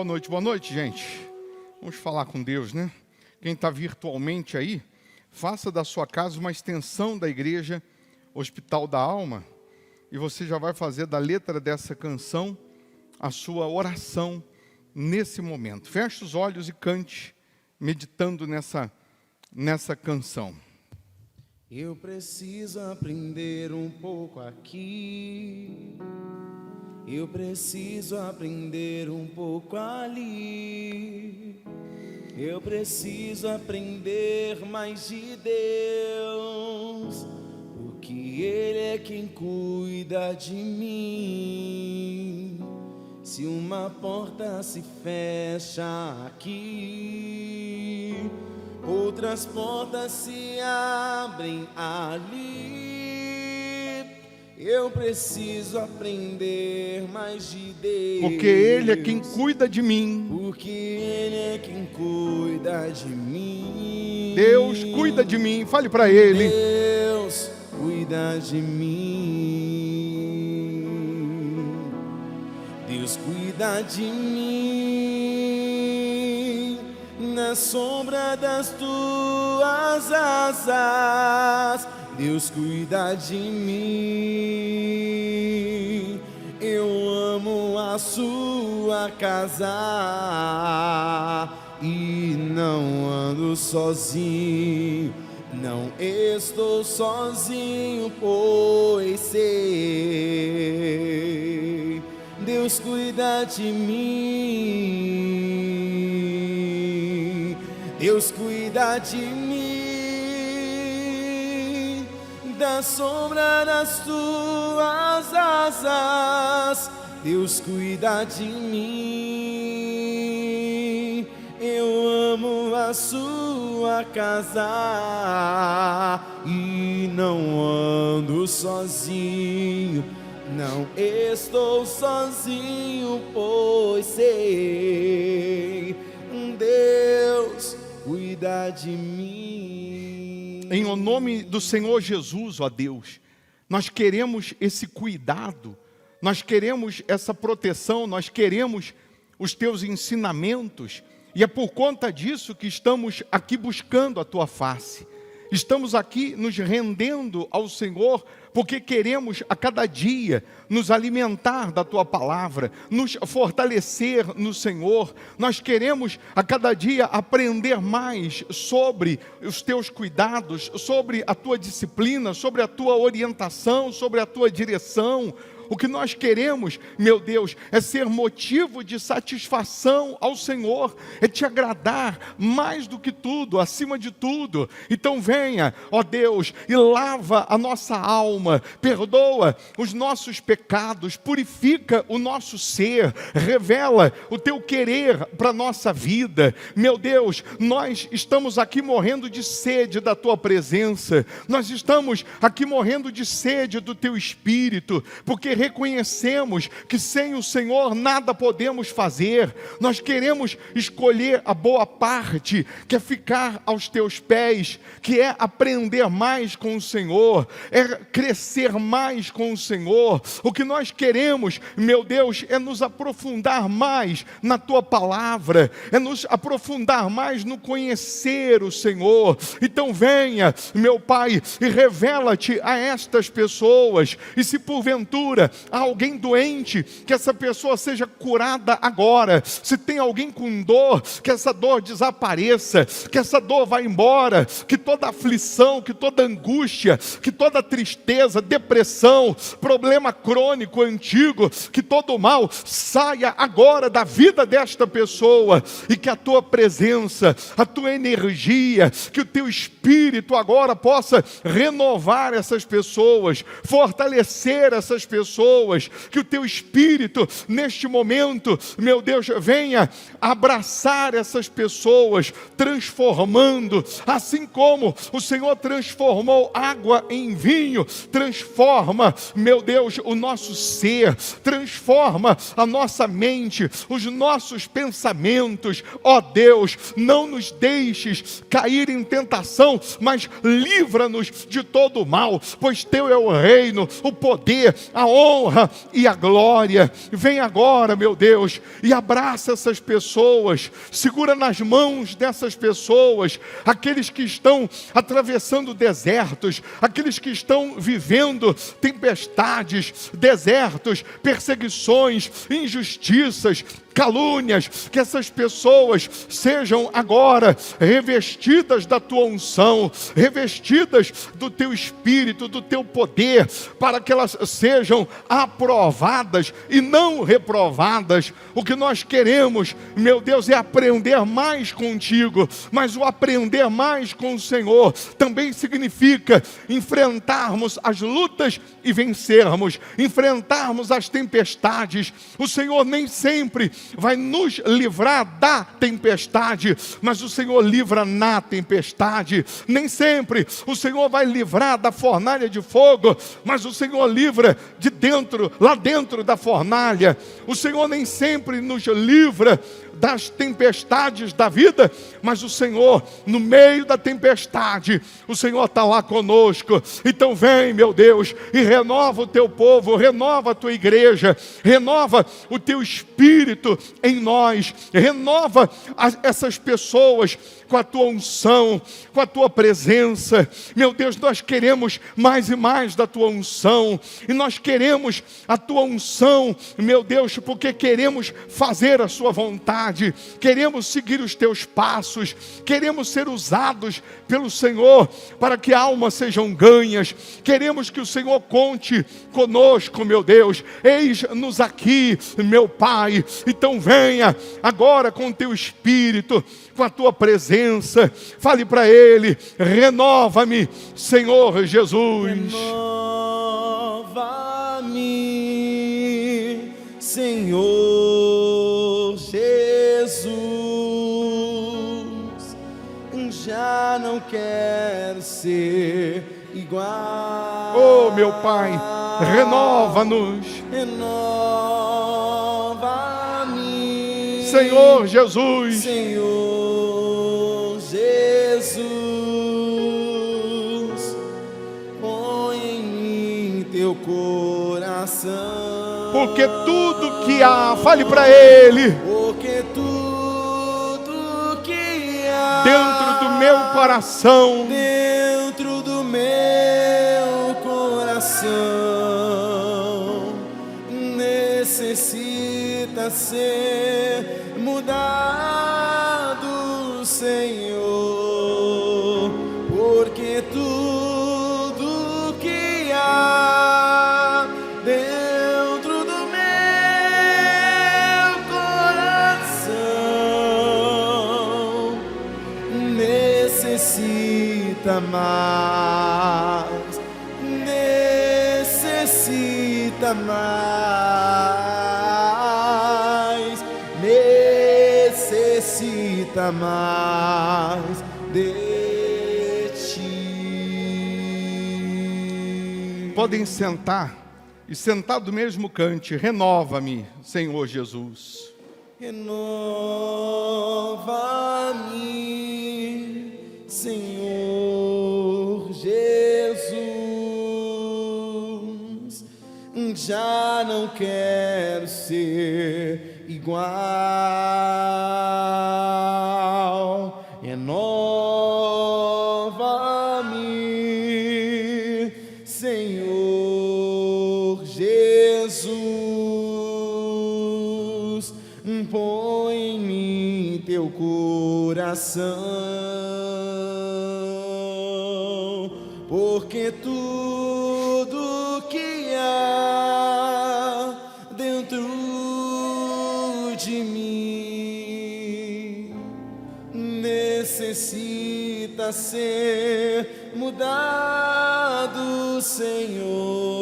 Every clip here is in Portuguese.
Boa noite, gente. Vamos falar com Deus, né? Quem está virtualmente aí, faça da sua casa uma extensão da igreja Hospital da Alma, e você já vai fazer da letra dessa canção a sua oração nesse momento. Feche os olhos e cante, meditando nessa canção. Eu preciso aprender um pouco aqui, eu preciso aprender um pouco ali, eu preciso aprender mais de Deus, porque Ele é quem cuida de mim. Se uma porta se fecha aqui, outras portas se abrem ali. Eu preciso aprender mais de Deus, porque Ele é quem cuida de mim. Porque Ele é quem cuida de mim. Deus cuida de mim. Fale para Ele. Deus cuida de mim. Deus cuida de mim. Na sombra das tuas asas, Deus cuida de mim. Eu amo a sua casa e não ando sozinho. Não estou sozinho, pois sei, Deus cuida de mim. Deus cuida de mim. Da sombra das tuas asas, Deus cuida de mim. Eu amo a sua casa e não ando sozinho. Não estou sozinho, pois sei, Deus cuida de mim. Em o nome do Senhor Jesus, ó Deus, nós queremos esse cuidado, nós queremos essa proteção, nós queremos os teus ensinamentos, e é por conta disso que estamos aqui buscando a tua face. Estamos aqui nos rendendo ao Senhor, porque queremos a cada dia nos alimentar da tua palavra, nos fortalecer no Senhor. Nós queremos a cada dia aprender mais sobre os teus cuidados, sobre a tua disciplina, sobre a tua orientação, sobre a tua direção. O que nós queremos, meu Deus, é ser motivo de satisfação ao Senhor, é te agradar mais do que tudo, acima de tudo. Então venha, ó Deus, e lava a nossa alma, perdoa os nossos pecados, purifica o nosso ser, revela o teu querer para a nossa vida. Meu Deus, nós estamos aqui morrendo de sede da tua presença, nós estamos aqui morrendo de sede do teu Espírito, porque reconhecemos que sem o Senhor nada podemos fazer. Nós queremos escolher a boa parte, que é ficar aos teus pés, que é aprender mais com o Senhor, é crescer mais com o Senhor. O que nós queremos, meu Deus, é nos aprofundar mais na tua palavra, é nos aprofundar mais no conhecer o Senhor. Então venha, meu Pai, e revela-te a estas pessoas, e se porventura há alguém doente, que essa pessoa seja curada agora. Se tem alguém com dor, que essa dor desapareça, que essa dor vá embora, que toda aflição, que toda angústia, que toda tristeza, depressão, problema crônico antigo, que todo mal saia agora da vida desta pessoa, e que a tua presença, a tua energia, que o teu Espírito agora possa renovar essas pessoas, fortalecer essas pessoas, que o teu Espírito neste momento, meu Deus, venha abraçar essas pessoas, transformando, assim como o Senhor transformou água em vinho. Transforma, meu Deus, o nosso ser, transforma a nossa mente, os nossos pensamentos. Ó Deus, não nos deixes cair em tentação, mas livra-nos de todo o mal, pois teu é o reino, o poder, a honra honra e a glória. Vem agora, meu Deus, e abraça essas pessoas, segura nas mãos dessas pessoas, aqueles que estão atravessando desertos, aqueles que estão vivendo tempestades, desertos, perseguições, injustiças, calúnias, que essas pessoas sejam agora revestidas da tua unção, revestidas do teu espírito, do teu poder, para que elas sejam aprovadas e não reprovadas. O que nós queremos, meu Deus, é aprender mais contigo, mas o aprender mais com o Senhor também significa enfrentarmos as lutas e vencermos, enfrentarmos as tempestades. O Senhor nem sempre vai nos livrar da tempestade, mas o Senhor livra na tempestade. Nem sempre o Senhor vai livrar da fornalha de fogo, mas o Senhor livra de dentro, lá dentro da fornalha. O Senhor nem sempre nos livra das tempestades da vida, mas o Senhor, no meio da tempestade, o Senhor está lá conosco. Então vem, meu Deus, e renova o teu povo, renova a tua igreja, renova o teu espírito em nós, renova essas pessoas com a tua unção, com a tua presença. Meu Deus, nós queremos mais e mais da tua unção, e nós queremos a tua unção, meu Deus, porque queremos fazer a sua vontade, queremos seguir os teus passos, queremos ser usados pelo Senhor para que almas sejam ganhas. Queremos que o Senhor conte conosco, meu Deus. Eis-nos aqui, meu Pai. Então venha agora com o teu Espírito, com a tua presença. Fale para Ele: renova-me, Senhor Jesus. Renova-me, Senhor Jesus. Já não quero ser igual. Oh, meu Pai, renova-nos. Renova-me, Senhor Jesus. Senhor Jesus. Põe em mim teu coração. Porque tudo que há, fale para Ele, Porque tudo que há dentro do meu coração, dentro do meu coração necessita ser mudado, Senhor. Porque tudo que há dentro do meu coração necessita mais, necessita mais, necessita mais de ti. podem sentar, e sentado mesmo cante: renova-me, Senhor Jesus. Renova-me, Senhor Jesus. Já não quero ser igual. Renova-me, Senhor Jesus. Põe em mim teu coração, porque tudo que há dentro de mim necessita ser mudado, Senhor.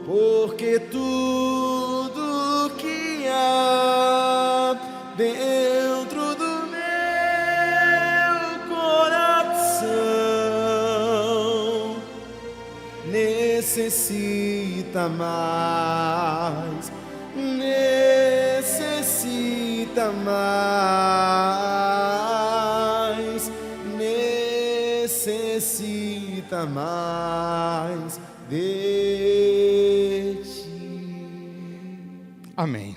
Porque tudo que há dentro do meu coração necessita mais, necessita mais, necessita mais de Amém.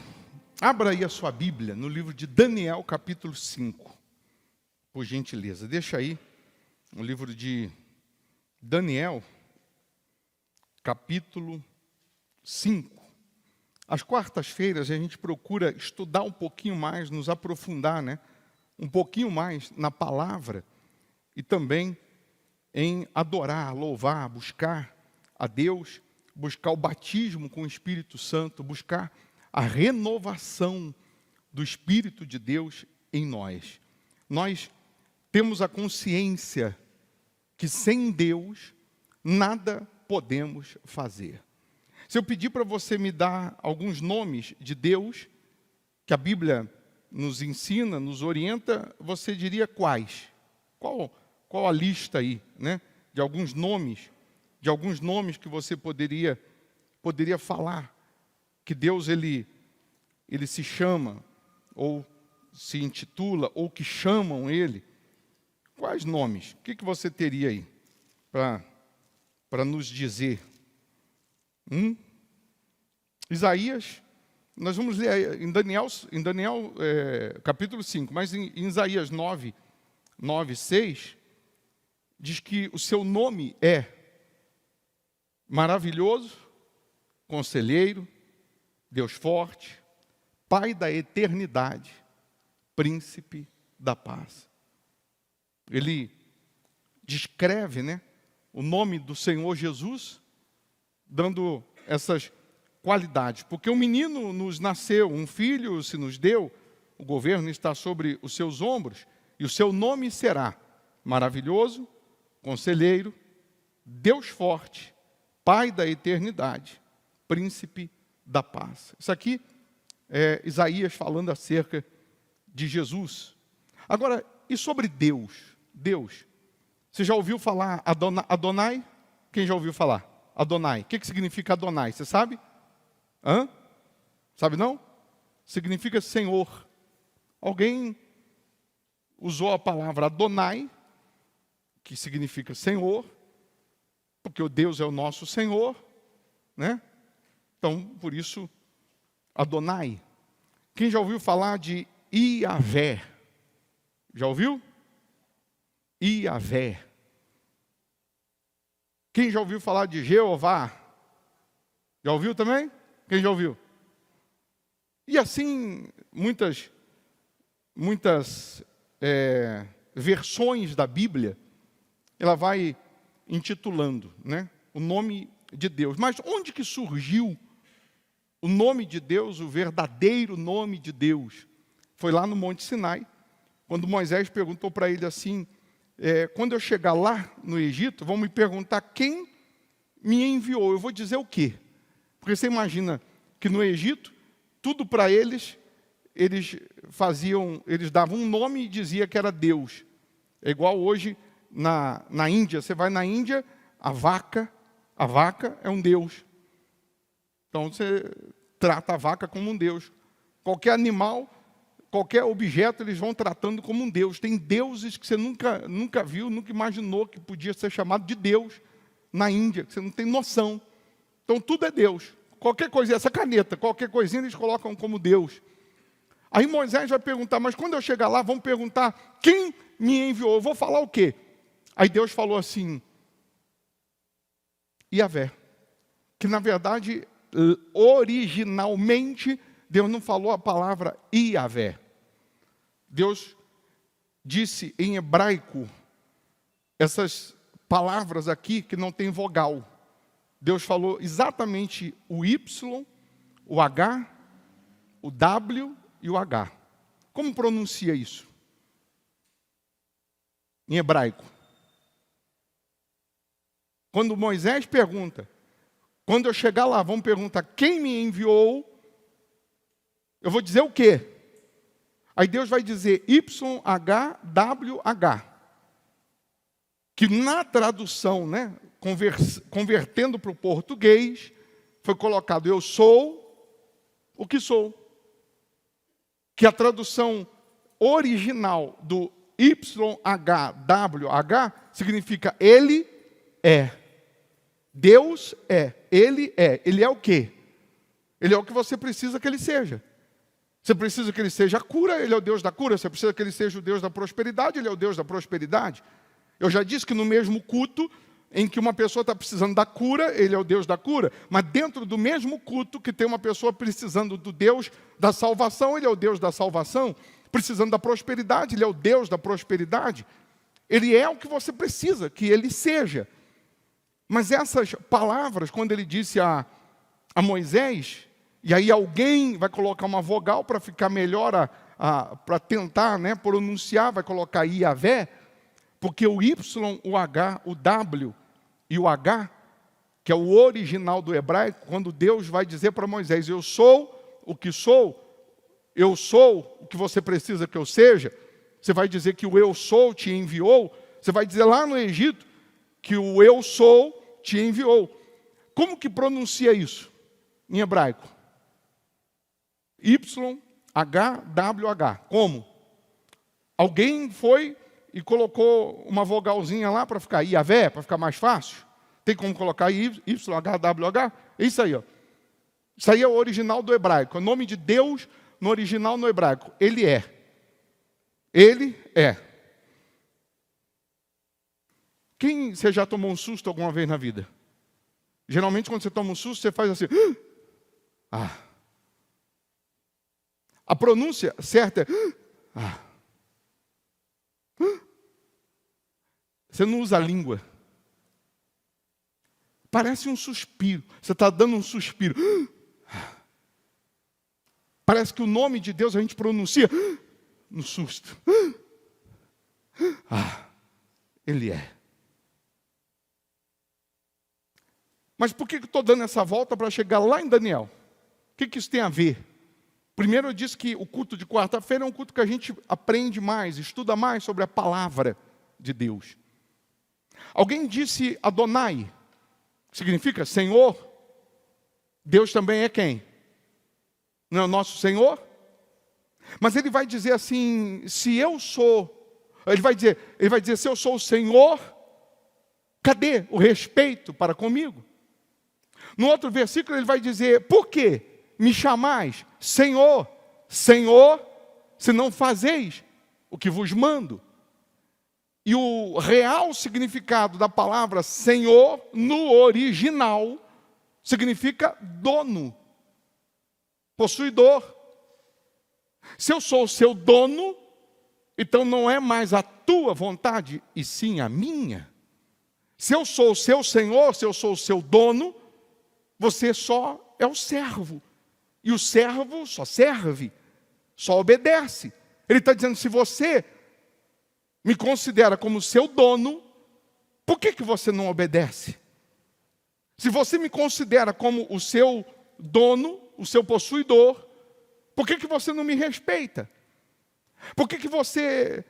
Abra aí a sua Bíblia no livro de Daniel, capítulo 5. Por gentileza, deixa aí o livro de Daniel, capítulo 5. Às quartas-feiras a gente procura estudar um pouquinho mais, nos aprofundar, um pouquinho mais na palavra e também em adorar, louvar, buscar a Deus, buscar o batismo com o Espírito Santo, buscar a renovação do Espírito de Deus em nós. Nós temos a consciência que sem Deus nada podemos fazer. Se eu pedir para você me dar alguns nomes de Deus, que a Bíblia nos ensina, nos orienta, você diria quais? Qual a lista aí, de alguns nomes que você poderia falar, que Deus ele se chama, ou se intitula, ou que chamam Ele? Quais nomes? O que você teria aí para nos dizer? Isaías, nós vamos ler em Daniel capítulo 5, mas em Isaías 9, 6, diz que o seu nome é maravilhoso, conselheiro, Deus forte, Pai da eternidade, príncipe da paz. Ele descreve, o nome do Senhor Jesus, dando essas qualidades. Porque um menino nos nasceu, um filho se nos deu, o governo está sobre os seus ombros, e o seu nome será maravilhoso, conselheiro, Deus forte, Pai da eternidade, príncipe da paz. Isso aqui é Isaías falando acerca de Jesus. Agora, e sobre Deus? Deus. Você já ouviu falar Adonai? Quem já ouviu falar? Adonai. O que significa Adonai? Você sabe? Sabe não? Significa Senhor. Alguém usou a palavra Adonai, que significa Senhor, porque o Deus é o nosso Senhor, Então, por isso, Adonai. Quem já ouviu falar de Iavé? Já ouviu? Iavé. Quem já ouviu falar de Jeová? Já ouviu também? Quem já ouviu? E assim, muitas versões da Bíblia, ela vai intitulando, o nome de Deus. Mas onde que surgiu o nome de Deus, o verdadeiro nome de Deus? Foi lá no Monte Sinai, quando Moisés perguntou para ele assim, quando eu chegar lá no Egito, vão me perguntar quem me enviou. Eu vou dizer o quê? Porque você imagina que no Egito, tudo para eles davam um nome e dizia que era Deus. É igual hoje na Índia. Você vai na Índia, a vaca é um Deus. Então você trata a vaca como um Deus. Qualquer animal, qualquer objeto, eles vão tratando como um Deus. Tem deuses que você nunca viu, nunca imaginou que podia ser chamado de Deus na Índia, que você não tem noção. Então tudo é Deus. Qualquer coisa, essa caneta, qualquer coisinha eles colocam como Deus. Aí Moisés vai perguntar, mas quando eu chegar lá, vão perguntar, quem me enviou? Eu vou falar o quê? Aí Deus falou assim, Iavé. Que na verdade, originalmente, Deus não falou a palavra Iavé. Deus disse em hebraico essas palavras aqui que não tem vogal. Deus falou exatamente o Y, o H, o W e o H. Como pronuncia isso? Em hebraico. Quando Moisés pergunta, quando eu chegar lá, vão perguntar quem me enviou, eu vou dizer o quê? Aí Deus vai dizer YHWH. Que na tradução, convertendo para o português, foi colocado eu sou o que sou. Que a tradução original do YHWH significa ele é. Deus é. Ele é. Ele é o quê? Ele é o que você precisa que ele seja. Você precisa que ele seja a cura, ele é o Deus da cura. Você precisa que ele seja o Deus da prosperidade, ele é o Deus da prosperidade. Eu já disse que no mesmo culto em que uma pessoa está precisando da cura, ele é o Deus da cura. Mas dentro do mesmo culto que tem uma pessoa precisando do Deus da salvação, ele é o Deus da salvação. Precisando da prosperidade, ele é o Deus da prosperidade. Ele é o que você precisa que ele seja. Mas essas palavras, quando ele disse a Moisés, e aí alguém vai colocar uma vogal para ficar melhor, para tentar, né, pronunciar, vai colocar Iavé, porque o Y, o H, o W e o H, que é o original do hebraico, quando Deus vai dizer para Moisés, eu sou o que sou, eu sou o que você precisa que eu seja, você vai dizer que o eu sou te enviou, você vai dizer lá no Egito que o eu sou te enviou. Como que pronuncia isso em hebraico? Y, H, W, H. Como? Alguém foi e colocou uma vogalzinha lá para ficar Iavé, para ficar mais fácil. Tem como colocar Y, H, W, H? É isso aí, ó. Isso aí é o original do hebraico. É o nome de Deus no original no hebraico. Ele é. Ele é. Quem você já tomou um susto alguma vez na vida? Geralmente quando você toma um susto, você faz assim. Ah. A pronúncia certa é. Ah. Você não usa a língua. Parece um suspiro. Você está dando um suspiro. Parece que o nome de Deus a gente pronuncia no susto. Ele é. Mas por que eu estou dando essa volta para chegar lá em Daniel? O que isso tem a ver? Primeiro eu disse que o culto de quarta-feira é um culto que a gente aprende mais, estuda mais sobre a palavra de Deus. Alguém disse Adonai, que significa Senhor. Deus também é quem? Não é o nosso Senhor? Mas ele vai dizer assim, se eu sou, ele vai dizer, se eu sou o Senhor, cadê o respeito para comigo? No outro versículo ele vai dizer, por que me chamais Senhor, Senhor, se não fazeis o que vos mando? E o real significado da palavra Senhor, no original, significa dono, possuidor. Se eu sou o seu dono, então não é mais a tua vontade, e sim a minha. Se eu sou o seu senhor, se eu sou o seu dono, você só é o servo. E o servo só serve, só obedece. Ele está dizendo, se você me considera como seu dono, por que você não obedece? Se você me considera como o seu dono, o seu possuidor, por que você não me respeita? Por que você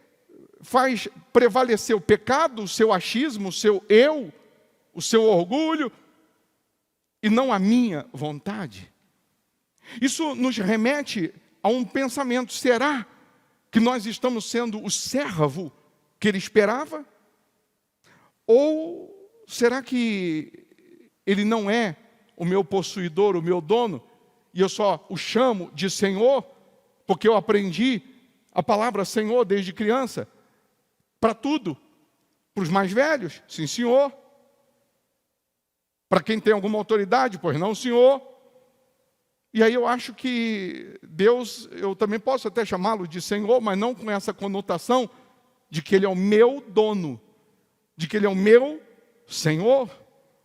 faz prevalecer o pecado, o seu achismo, o seu eu, o seu orgulho, e não a minha vontade? Isso nos remete a um pensamento, será que nós estamos sendo o servo que ele esperava? Ou será que ele não é o meu possuidor, o meu dono, e eu só o chamo de Senhor, porque eu aprendi a palavra Senhor desde criança, para tudo, para os mais velhos, sim senhor, para quem tem alguma autoridade, pois não senhor. E aí eu acho que Deus, eu também posso até chamá-lo de Senhor, mas não com essa conotação de que Ele é o meu dono, de que Ele é o meu Senhor,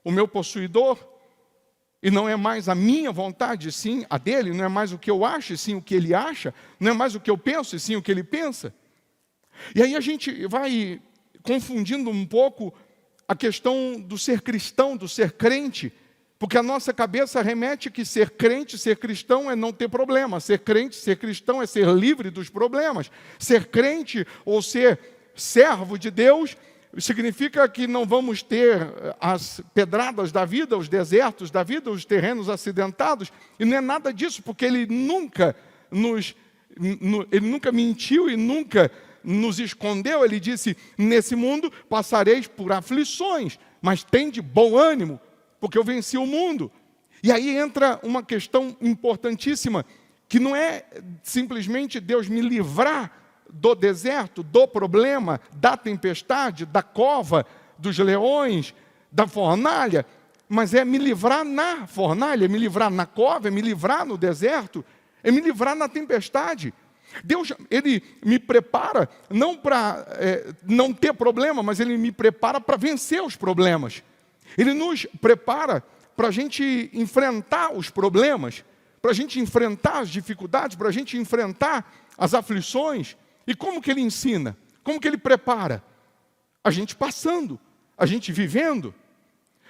o meu possuidor, e não é mais a minha vontade, sim a dele, não é mais o que eu acho, sim o que ele acha, não é mais o que eu penso, sim o que ele pensa. E aí a gente vai confundindo um pouco a questão do ser cristão, do ser crente, porque a nossa cabeça remete que ser crente, ser cristão é não ter problema. Ser crente, ser cristão é ser livre dos problemas. Ser crente ou ser servo de Deus significa que não vamos ter as pedradas da vida, os desertos da vida, os terrenos acidentados. E não é nada disso, porque Ele nunca mentiu e nunca nos escondeu. Ele disse, nesse mundo passareis por aflições, mas tende bom ânimo, porque eu venci o mundo. E aí entra uma questão importantíssima, que não é simplesmente Deus me livrar do deserto, do problema, da tempestade, da cova, dos leões, da fornalha, mas é me livrar na fornalha, é me livrar na cova, é me livrar no deserto, é me livrar na tempestade. Deus, Ele me prepara não para não ter problema, mas Ele me prepara para vencer os problemas. Ele nos prepara para a gente enfrentar os problemas, para a gente enfrentar as dificuldades, para a gente enfrentar as aflições. E como que Ele ensina? Como que Ele prepara? A gente passando, a gente vivendo.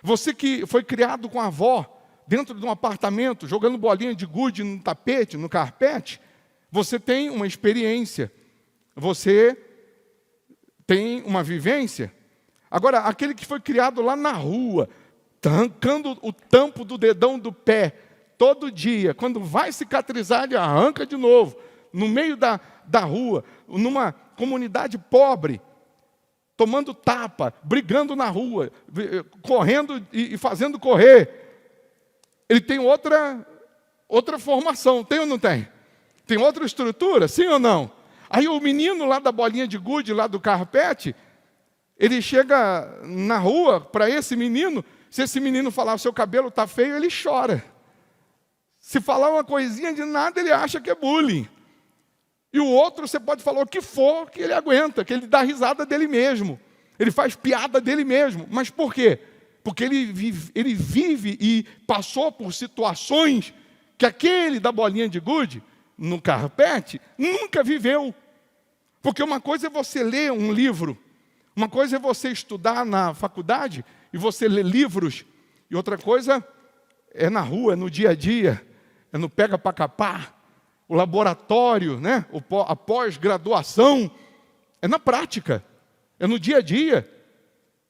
Você que foi criado com a avó, dentro de um apartamento, jogando bolinha de gude no tapete, no carpete, você tem uma experiência, você tem uma vivência. Agora, aquele que foi criado lá na rua, arrancando o tampo do dedão do pé, todo dia, quando vai cicatrizar, ele arranca de novo, no meio da rua, numa comunidade pobre, tomando tapa, brigando na rua, correndo e fazendo correr. Ele tem outra formação, tem ou não tem? Tem outra estrutura, sim ou não? Aí o menino lá da bolinha de gude, lá do carpete, ele chega na rua para esse menino, se esse menino falar, seu cabelo está feio, ele chora. Se falar uma coisinha de nada, ele acha que é bullying. E o outro, você pode falar o que for, que ele aguenta, que ele dá risada dele mesmo. Ele faz piada dele mesmo. Mas por quê? Porque ele vive e passou por situações que aquele da bolinha de gude, no carpete, nunca viveu. Porque uma coisa é você ler um livro, uma coisa é você estudar na faculdade e você ler livros, e outra coisa é na rua, é no dia a dia, é no pega para capar, o laboratório, né? A pós-graduação, é na prática, é no dia a dia.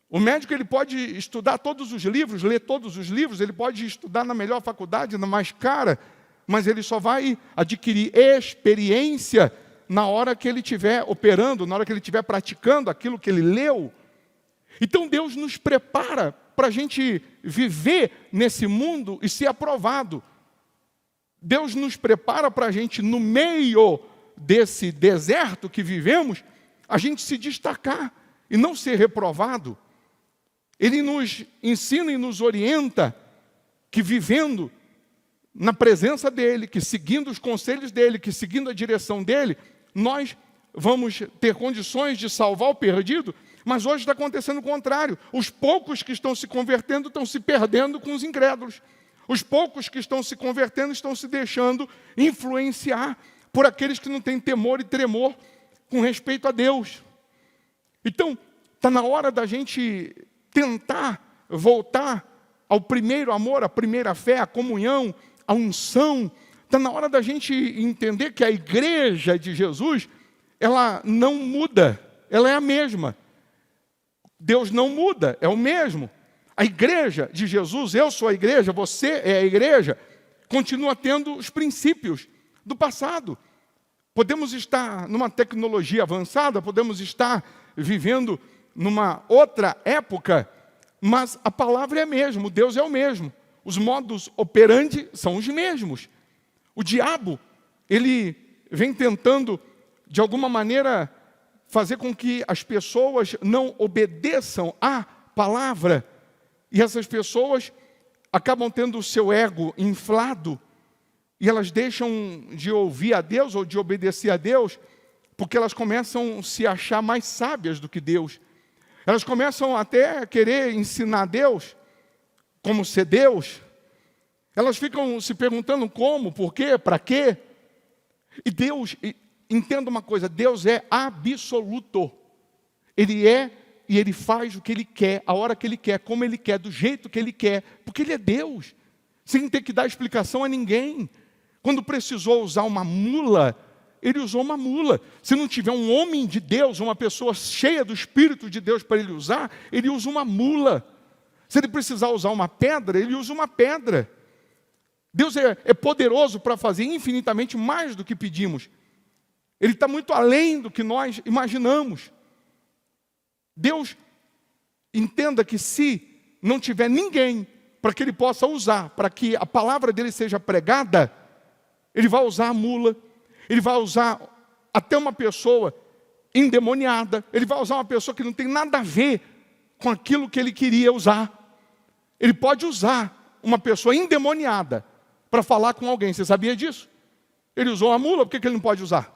O médico ele pode estudar todos os livros, ler todos os livros, ele pode estudar na melhor faculdade, na mais cara, mas ele só vai adquirir experiência na hora que ele estiver operando, na hora que ele estiver praticando aquilo que ele leu. Então Deus nos prepara para a gente viver nesse mundo e ser aprovado. Deus nos prepara para a gente, no meio desse deserto que vivemos, a gente se destacar e não ser reprovado. Ele nos ensina e nos orienta que vivendo na presença dEle, que seguindo os conselhos dEle, que seguindo a direção dEle, nós vamos ter condições de salvar o perdido, mas hoje está acontecendo o contrário. Os poucos que estão se convertendo estão se perdendo com os incrédulos. Os poucos que estão se convertendo estão se deixando influenciar por aqueles que não têm temor e tremor com respeito a Deus. Então, está na hora da gente tentar voltar ao primeiro amor, à primeira fé, à comunhão, à unção. Está na hora da gente entender que a igreja de Jesus, ela não muda, ela é a mesma. Deus não muda, é o mesmo. A igreja de Jesus, eu sou a igreja, você é a igreja, continua tendo os princípios do passado. Podemos estar numa tecnologia avançada, podemos estar vivendo numa outra época, mas a palavra é a mesma, Deus é o mesmo. Os modus operandi são os mesmos. O diabo, ele vem tentando, de alguma maneira, fazer com que as pessoas não obedeçam à palavra. E essas pessoas acabam tendo o seu ego inflado, e elas deixam de ouvir a Deus ou de obedecer a Deus, porque elas começam a se achar mais sábias do que Deus. Elas começam até a querer ensinar Deus como ser Deus. Elas ficam se perguntando como, por quê, para quê. E Deus, entenda uma coisa, Deus é absoluto. Ele é e Ele faz o que Ele quer, a hora que Ele quer, como Ele quer, do jeito que Ele quer, porque Ele é Deus, sem ter que dar explicação a ninguém. Quando precisou usar uma mula, Ele usou uma mula. Se não tiver um homem de Deus, uma pessoa cheia do Espírito de Deus para Ele usar, Ele usa uma mula. Se Ele precisar usar uma pedra, Ele usa uma pedra. Deus é poderoso para fazer infinitamente mais do que pedimos. Ele está muito além do que nós imaginamos. Deus, entenda que se não tiver ninguém para que ele possa usar, para que a palavra dele seja pregada, ele vai usar a mula, ele vai usar até uma pessoa endemoniada, ele vai usar uma pessoa que não tem nada a ver com aquilo que ele queria usar. Ele pode usar uma pessoa endemoniada para falar com alguém. Você sabia disso? Ele usou a mula, por que ele não pode usar?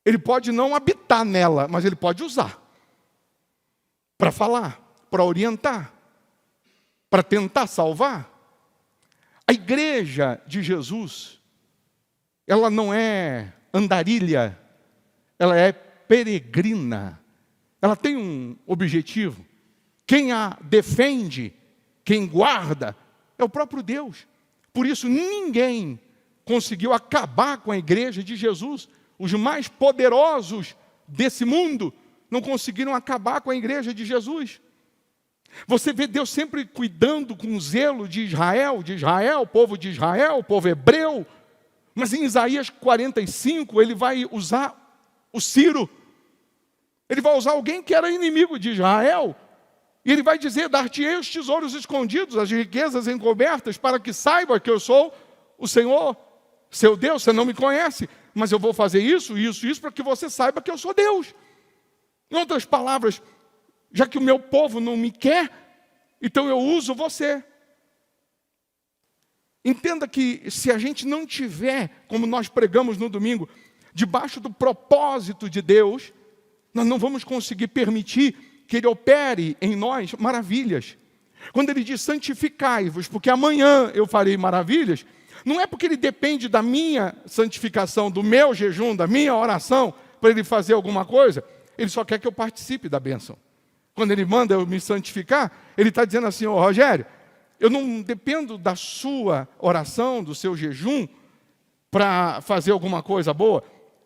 Ele pode não habitar nela, mas ele pode usar para falar, para orientar, para tentar salvar. A igreja de Jesus, ela não é andarilha, ela é peregrina. Ela tem um objetivo. Quem a defende, quem guarda, é o próprio Deus. Por isso, ninguém conseguiu acabar com a igreja de Jesus. Os mais poderosos desse mundo não conseguiram acabar com a igreja de Jesus. Você vê Deus sempre cuidando com zelo de Israel, povo de Israel, povo hebreu. Mas em Isaías 45, ele vai usar o Ciro. Ele vai usar alguém que era inimigo de Israel. E ele vai dizer, dar-te-ei os tesouros escondidos, as riquezas encobertas, para que saiba que eu sou o Senhor, seu Deus. Você não me conhece, mas eu vou fazer isso, para que você saiba que eu sou Deus. Em outras palavras, já que o meu povo não me quer, então eu uso você. Entenda que se a gente não tiver, como nós pregamos no domingo, debaixo do propósito de Deus, nós não vamos conseguir permitir que Ele opere em nós maravilhas. Quando Ele diz santificai-vos, porque amanhã eu farei maravilhas, não é porque Ele depende da minha santificação, do meu jejum, da minha oração, para Ele fazer alguma coisa. Ele só quer que eu participe da bênção. Quando Ele manda eu me santificar, Ele está dizendo assim, ô Rogério, eu não dependo da sua oração, do seu jejum, para fazer alguma coisa boa,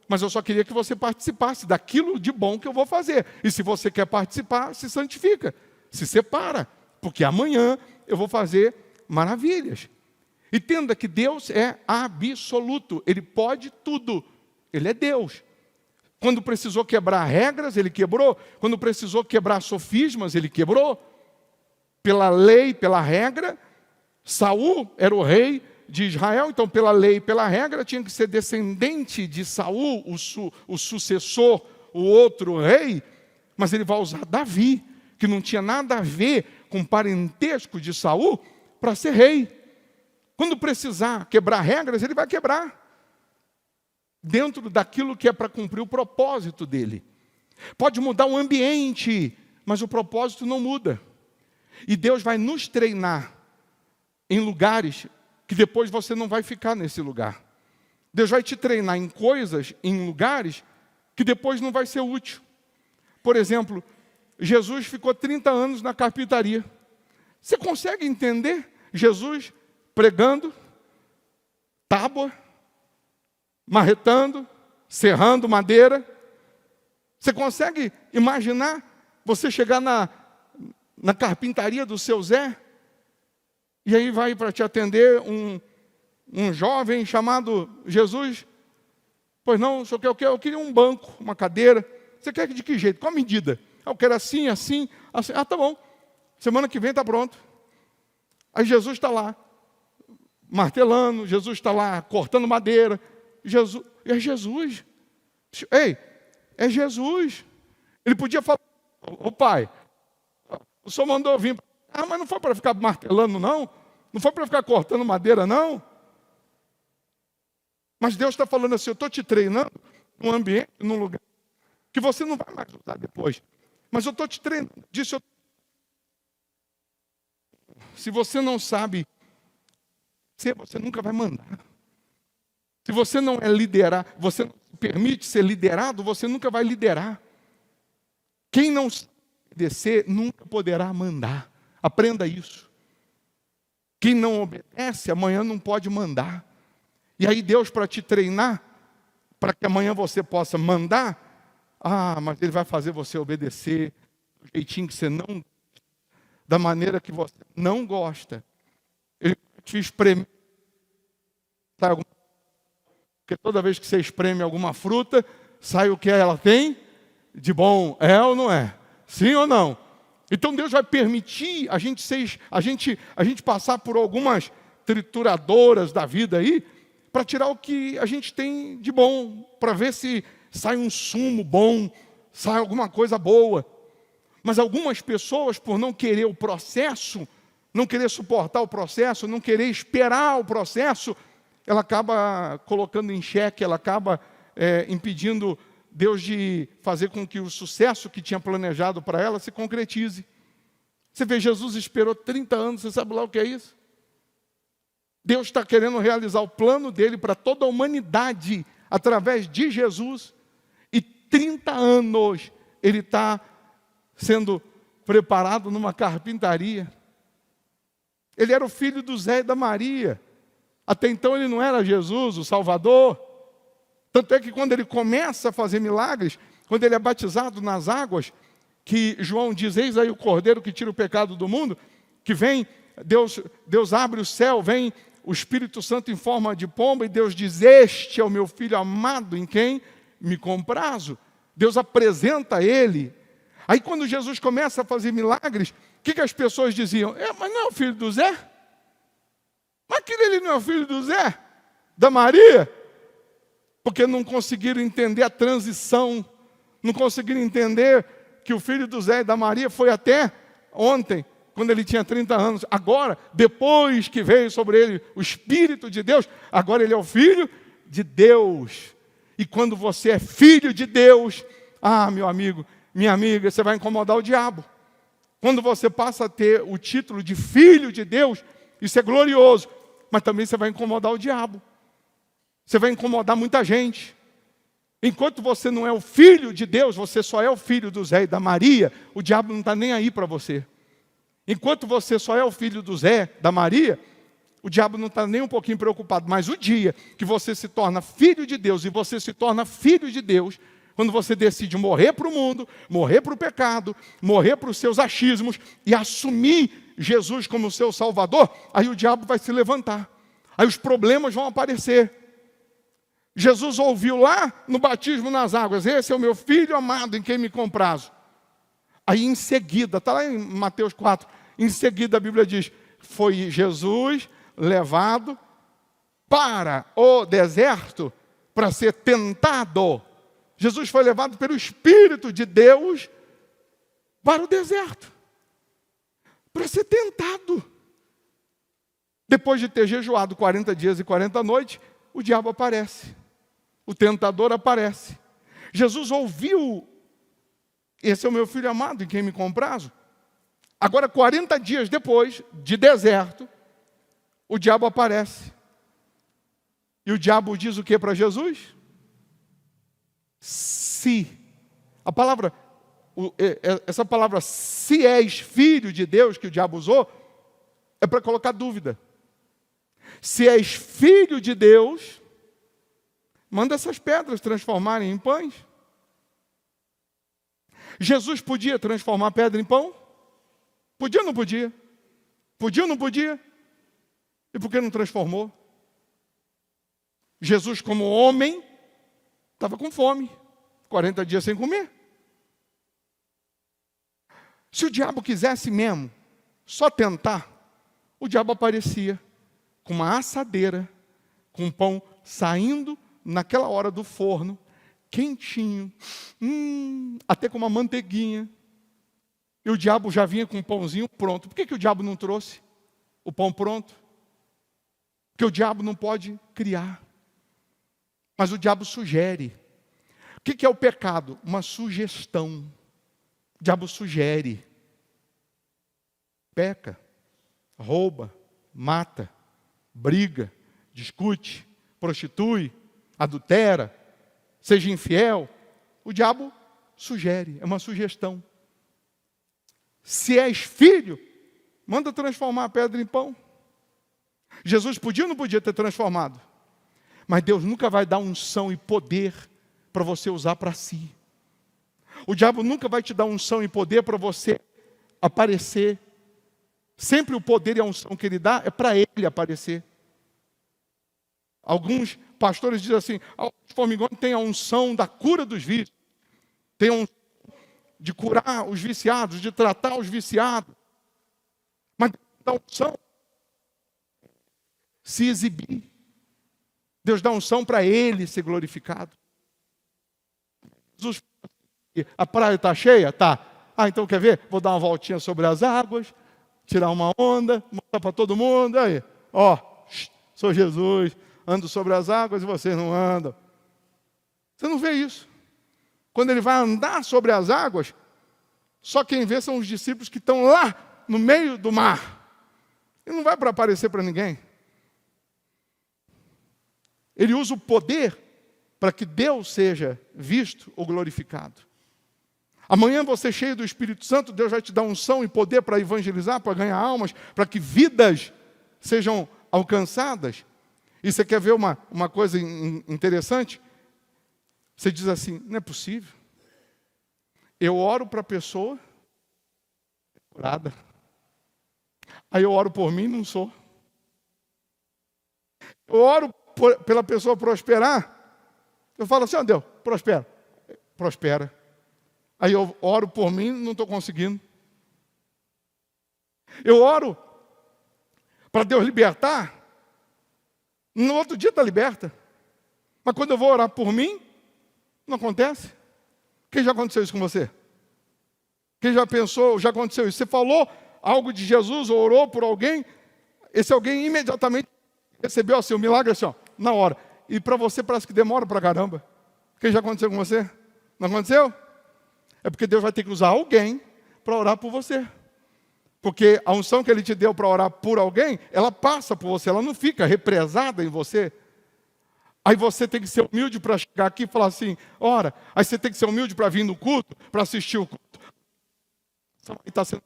mas eu só queria que você participasse daquilo de bom que eu vou fazer. E se você quer participar, se santifica, se separa, porque amanhã eu vou fazer maravilhas. Entenda que Deus é absoluto, Ele pode tudo, Ele é Deus. Quando precisou quebrar regras, Ele quebrou. Quando precisou quebrar sofismas, Ele quebrou. Pela lei, pela regra, Saul era o rei de Israel, então pela lei e pela regra tinha que ser descendente de Saul, o sucessor, o outro rei, mas ele vai usar Davi, que não tinha nada a ver com o parentesco de Saul, para ser rei. Quando precisar quebrar regras, ele vai quebrar, dentro daquilo que é para cumprir o propósito dele. Pode mudar o ambiente, mas o propósito não muda. E Deus vai nos treinar em lugares que depois você não vai ficar nesse lugar. Deus vai te treinar em coisas, em lugares, que depois não vai ser útil. Por exemplo, Jesus ficou 30 anos na carpintaria. Você consegue entender Jesus pregando, tábua, marretando, serrando madeira? Você consegue imaginar você chegar na carpintaria do seu Zé, e aí vai para te atender um jovem chamado Jesus? Pois não, o senhor quer o quê? Eu queria um banco, uma cadeira. Você quer de que jeito? Qual a medida? Eu quero assim, assim, assim. Ah, tá bom. Semana que vem está pronto. Aí Jesus está lá, martelando, Jesus está lá, cortando madeira. Jesus, é Jesus. Ei, é Jesus. Ele podia falar, ô pai, o senhor mandou vir. Ah, mas não foi para ficar martelando, não? Não foi para ficar cortando madeira, não? Mas Deus está falando assim, eu estou te treinando num ambiente, num lugar, que você não vai mais usar depois. Mas eu estou te treinando. Se você não sabe, você nunca vai mandar. Se você não é liderar, você não permite ser liderado, você nunca vai liderar. Quem não sabe obedecer, nunca poderá mandar. Aprenda isso. Quem não obedece, amanhã não pode mandar. E aí Deus, para te treinar, para que amanhã você possa mandar, mas Ele vai fazer você obedecer do jeitinho que você não, da maneira que você não gosta. Ele vai te espremer. Porque toda vez que você espreme alguma fruta, sai o que ela tem de bom. É ou não é? Sim ou não? Então Deus vai permitir a gente passar por algumas trituradoras da vida aí, para tirar o que a gente tem de bom, para ver se sai um sumo bom, sai alguma coisa boa. Mas algumas pessoas, por não querer o processo, não querer suportar o processo, não querer esperar o processo, ela acaba colocando em xeque, ela acaba impedindo Deus de fazer com que o sucesso que tinha planejado para ela se concretize. Você vê, Jesus esperou 30 anos, você sabe lá o que é isso? Deus está querendo realizar o plano dele para toda a humanidade, através de Jesus, e 30 anos ele está sendo preparado numa carpintaria. Ele era o filho do Zé e da Maria. Até então ele não era Jesus, o Salvador. Tanto é que quando ele começa a fazer milagres, quando ele é batizado nas águas, que João diz, eis aí o Cordeiro que tira o pecado do mundo, que vem, Deus abre o céu, vem o Espírito Santo em forma de pomba, e Deus diz, este é o meu Filho amado, em quem me comprazo. Deus apresenta ele. Aí quando Jesus começa a fazer milagres, o que as pessoas diziam? Mas não é o filho do Zé? Mas aquele ali não é o filho do Zé? Da Maria? Porque não conseguiram entender a transição, não conseguiram entender que o filho do Zé e da Maria foi até ontem, quando ele tinha 30 anos. Agora, depois que veio sobre ele o Espírito de Deus, agora ele é o Filho de Deus. E quando você é filho de Deus, meu amigo, minha amiga, você vai incomodar o diabo. Quando você passa a ter o título de filho de Deus, isso é glorioso, mas também você vai incomodar o diabo. Você vai incomodar muita gente. Enquanto você não é o filho de Deus, você só é o filho do Zé e da Maria, o diabo não está nem aí para você. Enquanto você só é o filho do Zé, da Maria, o diabo não está nem um pouquinho preocupado. Mas o dia que você se torna filho de Deus, e você se torna filho de Deus, quando você decide morrer para o mundo, morrer para o pecado, morrer para os seus achismos, e assumir Jesus como seu Salvador, aí o diabo vai se levantar. Aí os problemas vão aparecer. Jesus ouviu lá no batismo nas águas, esse é o meu Filho amado em quem me comprazo. Aí em seguida, está lá em Mateus 4, em seguida a Bíblia diz, foi Jesus levado para o deserto para ser tentado. Jesus foi levado pelo Espírito de Deus para o deserto, para ser tentado. Depois de ter jejuado 40 dias e 40 noites, o diabo aparece, o tentador aparece. Jesus ouviu, esse é o meu Filho amado, em quem me comprazo. Agora, 40 dias depois, de deserto, o diabo aparece. E o diabo diz o que para Jesus? Se. A palavra, essa palavra, se és filho de Deus, que o diabo usou, é para colocar dúvida. Se és filho de Deus, manda essas pedras transformarem em pães. Jesus podia transformar pedra em pão? Podia ou não podia? Podia ou não podia? E por que não transformou? Jesus, como homem, estava com fome, 40 dias sem comer. Se o diabo quisesse mesmo só tentar, o diabo aparecia com uma assadeira, com um pão saindo naquela hora do forno, quentinho, até com uma manteiguinha. E o diabo já vinha com um pãozinho pronto. Por que o diabo não trouxe o pão pronto? Porque o diabo não pode criar. Mas o diabo sugere. O que é o pecado? Uma sugestão. O diabo sugere. Peca, rouba, mata, briga, discute, prostitui, adultera, seja infiel. O diabo sugere, é uma sugestão. Se és filho, manda transformar a pedra em pão. Jesus podia ou não podia ter transformado? Mas Deus nunca vai dar unção e poder para você usar para si. O diabo nunca vai te dar unção e poder para você aparecer. Sempre o poder e a unção que ele dá é para ele aparecer. Alguns pastores dizem assim, o formigão tem a unção da cura dos vícios, tem a unção de curar os viciados, de tratar os viciados. Mas dá unção se exibir. Deus dá unção para Ele ser glorificado. Jesus, a praia está cheia? Tá. Então quer ver? Vou dar uma voltinha sobre as águas, tirar uma onda, mostrar para todo mundo. Aí, sou Jesus, ando sobre as águas e vocês não andam. Você não vê isso. Quando ele vai andar sobre as águas, só quem vê são os discípulos que estão lá no meio do mar. Ele não vai para aparecer para ninguém. Ele usa o poder para que Deus seja visto ou glorificado. Amanhã você cheio do Espírito Santo, Deus vai te dar unção e poder para evangelizar, para ganhar almas, para que vidas sejam alcançadas. E você quer ver uma coisa interessante? Você diz assim, não é possível. Eu oro para a pessoa, curada. Aí eu oro por mim, não sou. Eu oro pela pessoa prosperar. Eu falo assim, Deus, prospera. Prospera. Aí eu oro por mim, não estou conseguindo. Eu oro para Deus libertar. No outro dia está liberta. Mas quando eu vou orar por mim, não acontece. Quem já aconteceu isso com você? Quem já pensou, já aconteceu isso? Você falou algo de Jesus, ou orou por alguém, esse alguém imediatamente recebeu assim, o milagre assim, na hora. E para você parece que demora para caramba. Quem já aconteceu com você? Não aconteceu? É porque Deus vai ter que usar alguém para orar por você. Porque a unção que Ele te deu para orar por alguém, ela passa por você, ela não fica represada em você. Aí você tem que ser humilde para chegar aqui e falar assim, ora, aí você tem que ser humilde para vir no culto, para assistir o culto. Está sendo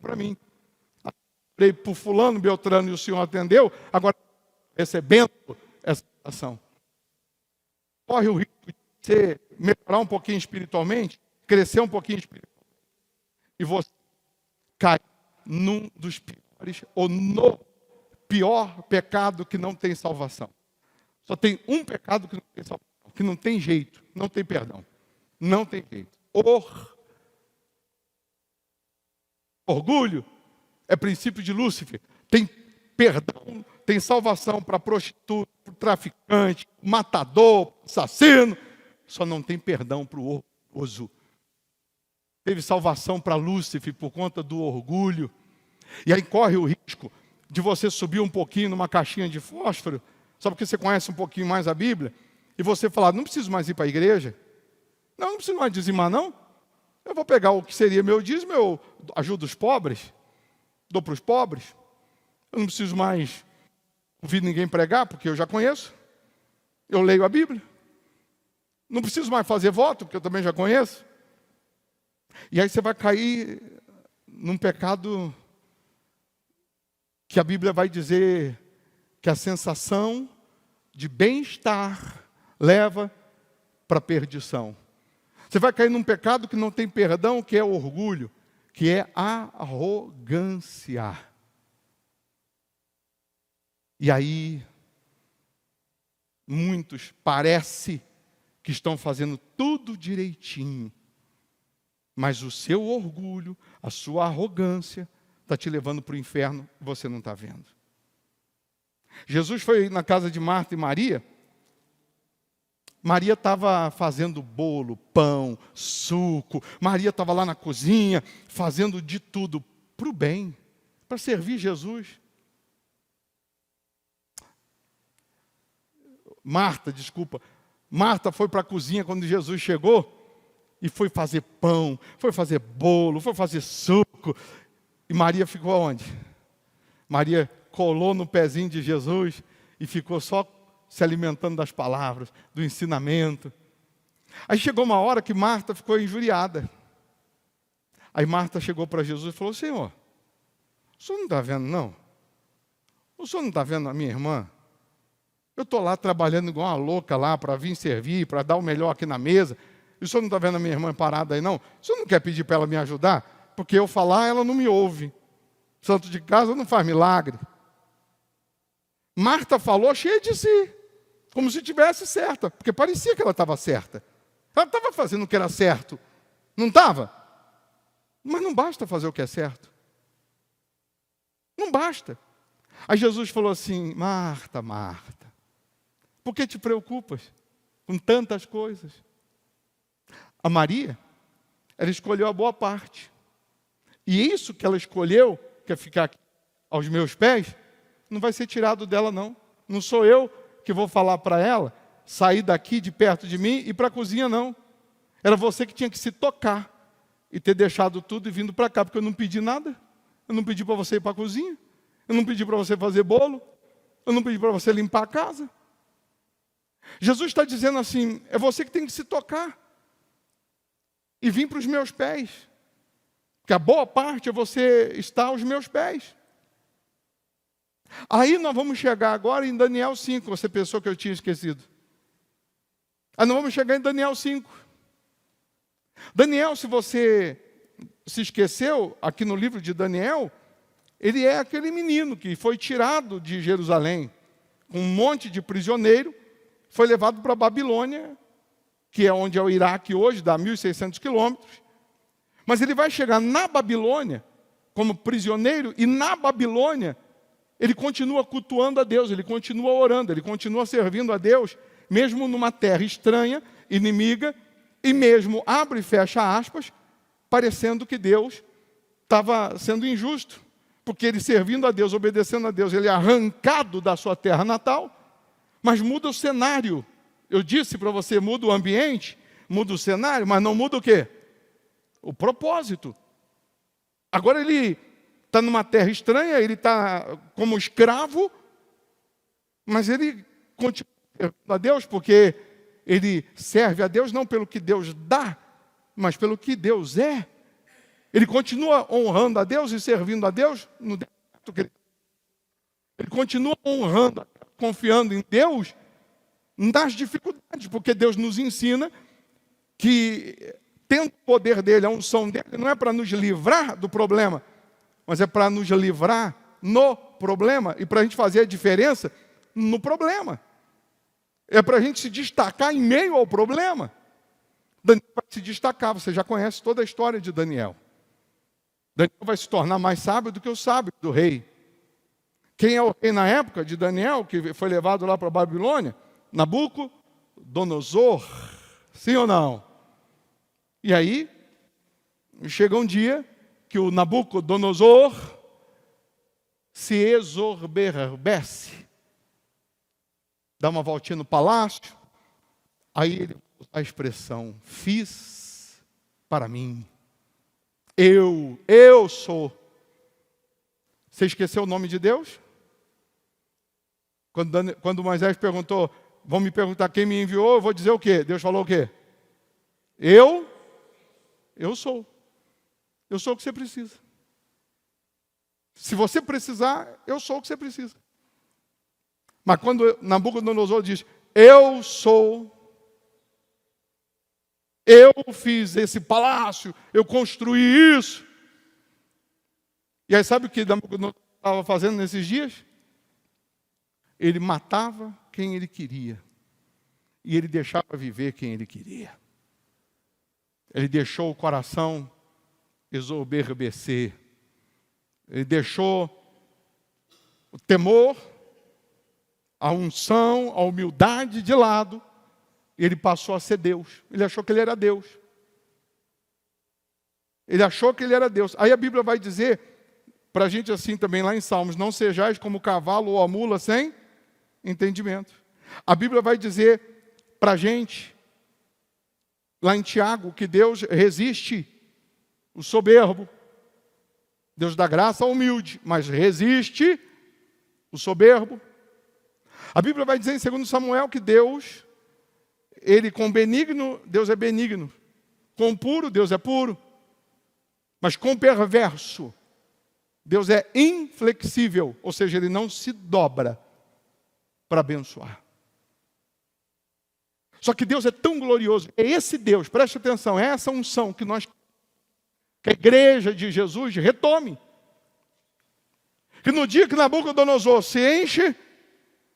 para mim. Orei por fulano, Beltrano, e o Senhor atendeu, agora recebendo essa ação. Corre o risco de você melhorar um pouquinho espiritualmente, crescer um pouquinho espiritualmente, e você cai num dos piores, ou no pior pecado que não tem salvação. Só tem um pecado que não tem salvação, que não tem jeito, não tem perdão. Não tem jeito. Orgulho é princípio de Lúcifer. Tem perdão, tem salvação para prostituta, para o traficante, matador, assassino. Só não tem perdão para o orgulhoso. Teve salvação para Lúcifer por conta do orgulho. E aí corre o risco de você subir um pouquinho numa caixinha de fósforo, só porque você conhece um pouquinho mais a Bíblia, e você falar, não preciso mais ir para a igreja. Não preciso mais dizimar, não. Eu vou pegar o que seria meu dízimo, eu ajudo os pobres, dou para os pobres. Eu não preciso mais ouvir ninguém pregar, porque eu já conheço. Eu leio a Bíblia. Não preciso mais fazer voto, porque eu também já conheço. E aí você vai cair num pecado que a Bíblia vai dizer que a sensação de bem-estar leva para a perdição. Você vai cair num pecado que não tem perdão, que é orgulho, que é arrogância. E aí, muitos parece que estão fazendo tudo direitinho, mas o seu orgulho, a sua arrogância, está te levando para o inferno e você não está vendo. Jesus foi na casa de Marta e Maria. Maria estava fazendo bolo, pão, suco. Maria estava lá na cozinha, fazendo de tudo para o bem, para servir Jesus. Marta foi para a cozinha quando Jesus chegou e foi fazer pão, foi fazer bolo, foi fazer suco. E Maria ficou aonde? Maria colou no pezinho de Jesus e ficou só se alimentando das palavras, do ensinamento. Aí chegou uma hora que Marta ficou injuriada. Aí Marta chegou para Jesus e falou, Senhor, o senhor não está vendo não? O senhor não está vendo a minha irmã? Eu estou lá trabalhando igual uma louca lá para vir servir, para dar o melhor aqui na mesa. E o senhor não está vendo a minha irmã parada aí não? O senhor não quer pedir para ela me ajudar? Porque eu falar, ela não me ouve. Santo de casa não faz milagre. Marta falou cheia de si, como se tivesse certa, porque parecia que ela estava certa. Ela estava fazendo o que era certo, Não estava? Mas não basta fazer o que é certo. Não basta. Aí Jesus falou assim: Marta, Marta, por que te preocupas com tantas coisas? A Maria, ela escolheu a boa parte. E isso que ela escolheu, que é ficar aqui aos meus pés, não vai ser tirado dela, não. Não sou eu que vou falar para ela sair daqui de perto de mim e ir para a cozinha, não. Era você que tinha que se tocar e ter deixado tudo e vindo para cá, porque eu não pedi nada. Eu não pedi para você ir para a cozinha. Eu não pedi para você fazer bolo. Eu não pedi para você limpar a casa. Jesus está dizendo assim: é você que tem que se tocar e vir para os meus pés. Porque a boa parte é você estar aos meus pés. Aí nós vamos chegar agora em Daniel 5. Você pensou que eu tinha esquecido. Aí nós vamos chegar em Daniel 5. Daniel, se você se esqueceu, aqui no livro de Daniel, ele é aquele menino que foi tirado de Jerusalém, com um monte de prisioneiro, foi levado para a Babilônia, que é onde é o Iraque hoje, dá 1.600 quilômetros. Mas ele vai chegar na Babilônia, como prisioneiro, e na Babilônia, ele continua cultuando a Deus, ele continua orando, ele continua servindo a Deus, mesmo numa terra estranha, inimiga, e mesmo, abre e fecha aspas, parecendo que Deus estava sendo injusto, porque ele servindo a Deus, obedecendo a Deus, ele é arrancado da sua terra natal, mas muda o cenário. Eu disse para você, muda o ambiente, muda o cenário, mas não muda o quê? O propósito. Agora ele está numa terra estranha, ele está como escravo, mas ele continua servindo a Deus, porque ele serve a Deus não pelo que Deus dá, mas pelo que Deus é. Ele continua honrando a Deus e servindo a Deus no decreto que ele continua honrando, confiando em Deus nas dificuldades, porque Deus nos ensina que, tendo o poder dele, a unção dele, não é para nos livrar do problema, mas é para nos livrar no problema e para a gente fazer a diferença no problema. É para a gente se destacar em meio ao problema. Daniel vai se destacar, você já conhece toda a história de Daniel. Daniel vai se tornar mais sábio do que o sábio do rei. Quem é o rei na época de Daniel, que foi levado lá para a Babilônia? Nabucodonosor. Sim ou não? E aí, chega um dia que o Nabucodonosor se exorbece, dá uma voltinha no palácio, aí ele usa a expressão: fiz para mim. Eu sou. Você esqueceu o nome de Deus? Quando Moisés perguntou, vão me perguntar quem me enviou, eu vou dizer o quê? Deus falou o quê? Eu sou. Eu sou o que você precisa. Se você precisar, eu sou o que você precisa. Mas quando Nabucodonosor diz, eu sou, eu fiz esse palácio, eu construí isso. E aí sabe o que Nabucodonosor estava fazendo nesses dias? Ele matava quem ele queria. E ele deixava viver quem ele queria. Ele deixou o coração exorbecer. Ele deixou o temor, a unção, a humildade de lado. E ele passou a ser Deus. Ele achou que ele era Deus. Ele achou que ele era Deus. Aí a Bíblia vai dizer para a gente assim também lá em Salmos, não sejais como o cavalo ou a mula sem entendimento. A Bíblia vai dizer para a gente, lá em Tiago, que Deus resiste o soberbo. Deus dá graça ao humilde, mas resiste o soberbo. A Bíblia vai dizer em 2 Samuel que Deus, ele com benigno, Deus é benigno. Com puro, Deus é puro. Mas com perverso, Deus é inflexível, ou seja, ele não se dobra para abençoar. Só que Deus é tão glorioso, é esse Deus, preste atenção, é essa unção que que a igreja de Jesus retome. Que no dia que Nabucodonosor se enche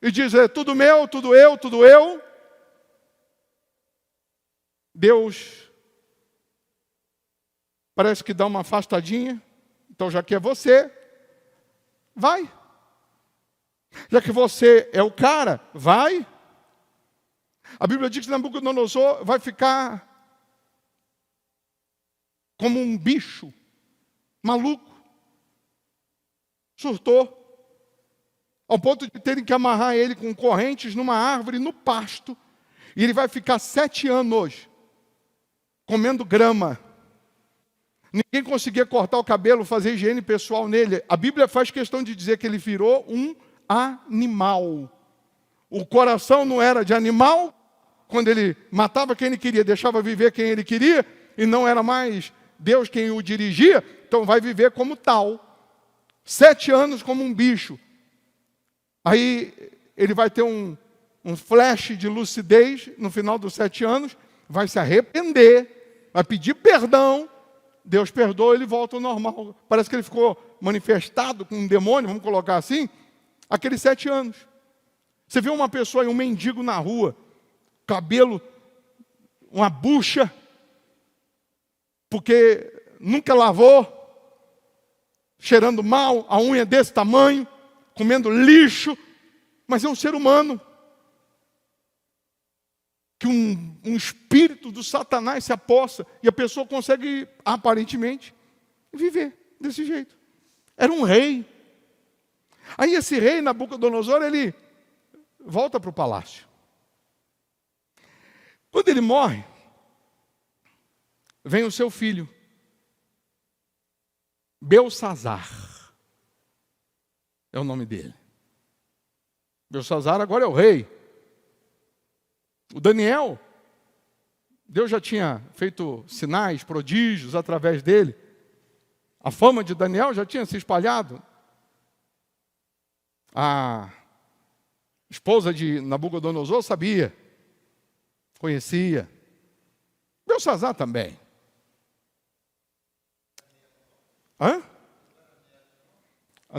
e diz, é tudo meu, tudo eu, Deus parece que dá uma afastadinha. Então, já que é você, vai. Já que você é o cara, vai. A Bíblia diz que Nabucodonosor vai ficar como um bicho, maluco, surtou, ao ponto de terem que amarrar ele com correntes numa árvore no pasto, e ele vai ficar 7 anos comendo grama. Ninguém conseguia cortar o cabelo, fazer higiene pessoal nele. A Bíblia faz questão de dizer que ele virou um animal. O coração não era de animal, quando ele matava quem ele queria, deixava viver quem ele queria, e não era mais Deus quem o dirigia, então vai viver como tal. 7 anos como um bicho. Aí ele vai ter um flash de lucidez no final dos 7 anos, vai se arrepender, vai pedir perdão, Deus perdoa, ele volta ao normal. Parece que ele ficou manifestado com um demônio, vamos colocar assim, aqueles 7 anos. Você vê uma pessoa e um mendigo na rua, cabelo, uma bucha, porque nunca lavou, cheirando mal, a unha desse tamanho, comendo lixo, mas é um ser humano. Que um espírito do Satanás se apossa e a pessoa consegue, aparentemente, viver desse jeito. Era um rei. Aí esse rei, Nabucodonosor, ele volta para o palácio. Quando ele morre, vem o seu filho, Belsazzar. É o nome dele. Belsazzar agora é o rei. O Daniel, Deus já tinha feito sinais, prodígios através dele. A fama de Daniel já tinha se espalhado. A esposa de Nabucodonosor sabia, conhecia. Belsazzar também. Hã?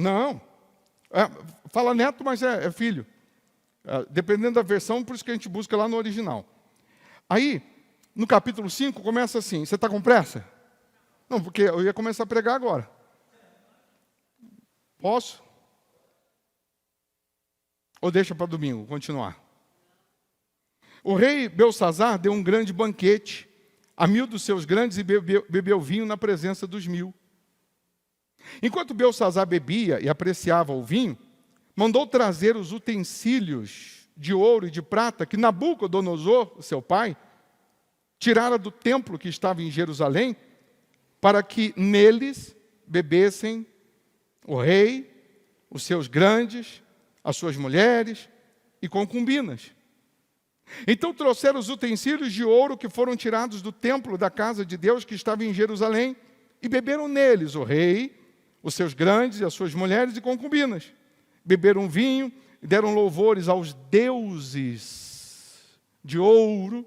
Não. Fala neto, mas é filho. Dependendo da versão, por isso que a gente busca lá no original. Aí, no capítulo 5, começa assim. Você está com pressa? Não, porque eu ia começar a pregar agora. Posso? Ou deixa para domingo, continuar. O rei Belsazzar deu um grande banquete a 1000 dos seus grandes e bebeu vinho na presença dos 1000. Enquanto Belsazzar bebia e apreciava o vinho, mandou trazer os utensílios de ouro e de prata que Nabucodonosor, seu pai, tirara do templo que estava em Jerusalém, para que neles bebessem o rei, os seus grandes, as suas mulheres e concubinas. Então trouxeram os utensílios de ouro que foram tirados do templo da casa de Deus que estava em Jerusalém, e beberam neles o rei, os seus grandes e as suas mulheres e concubinas. Beberam vinho e deram louvores aos deuses de ouro,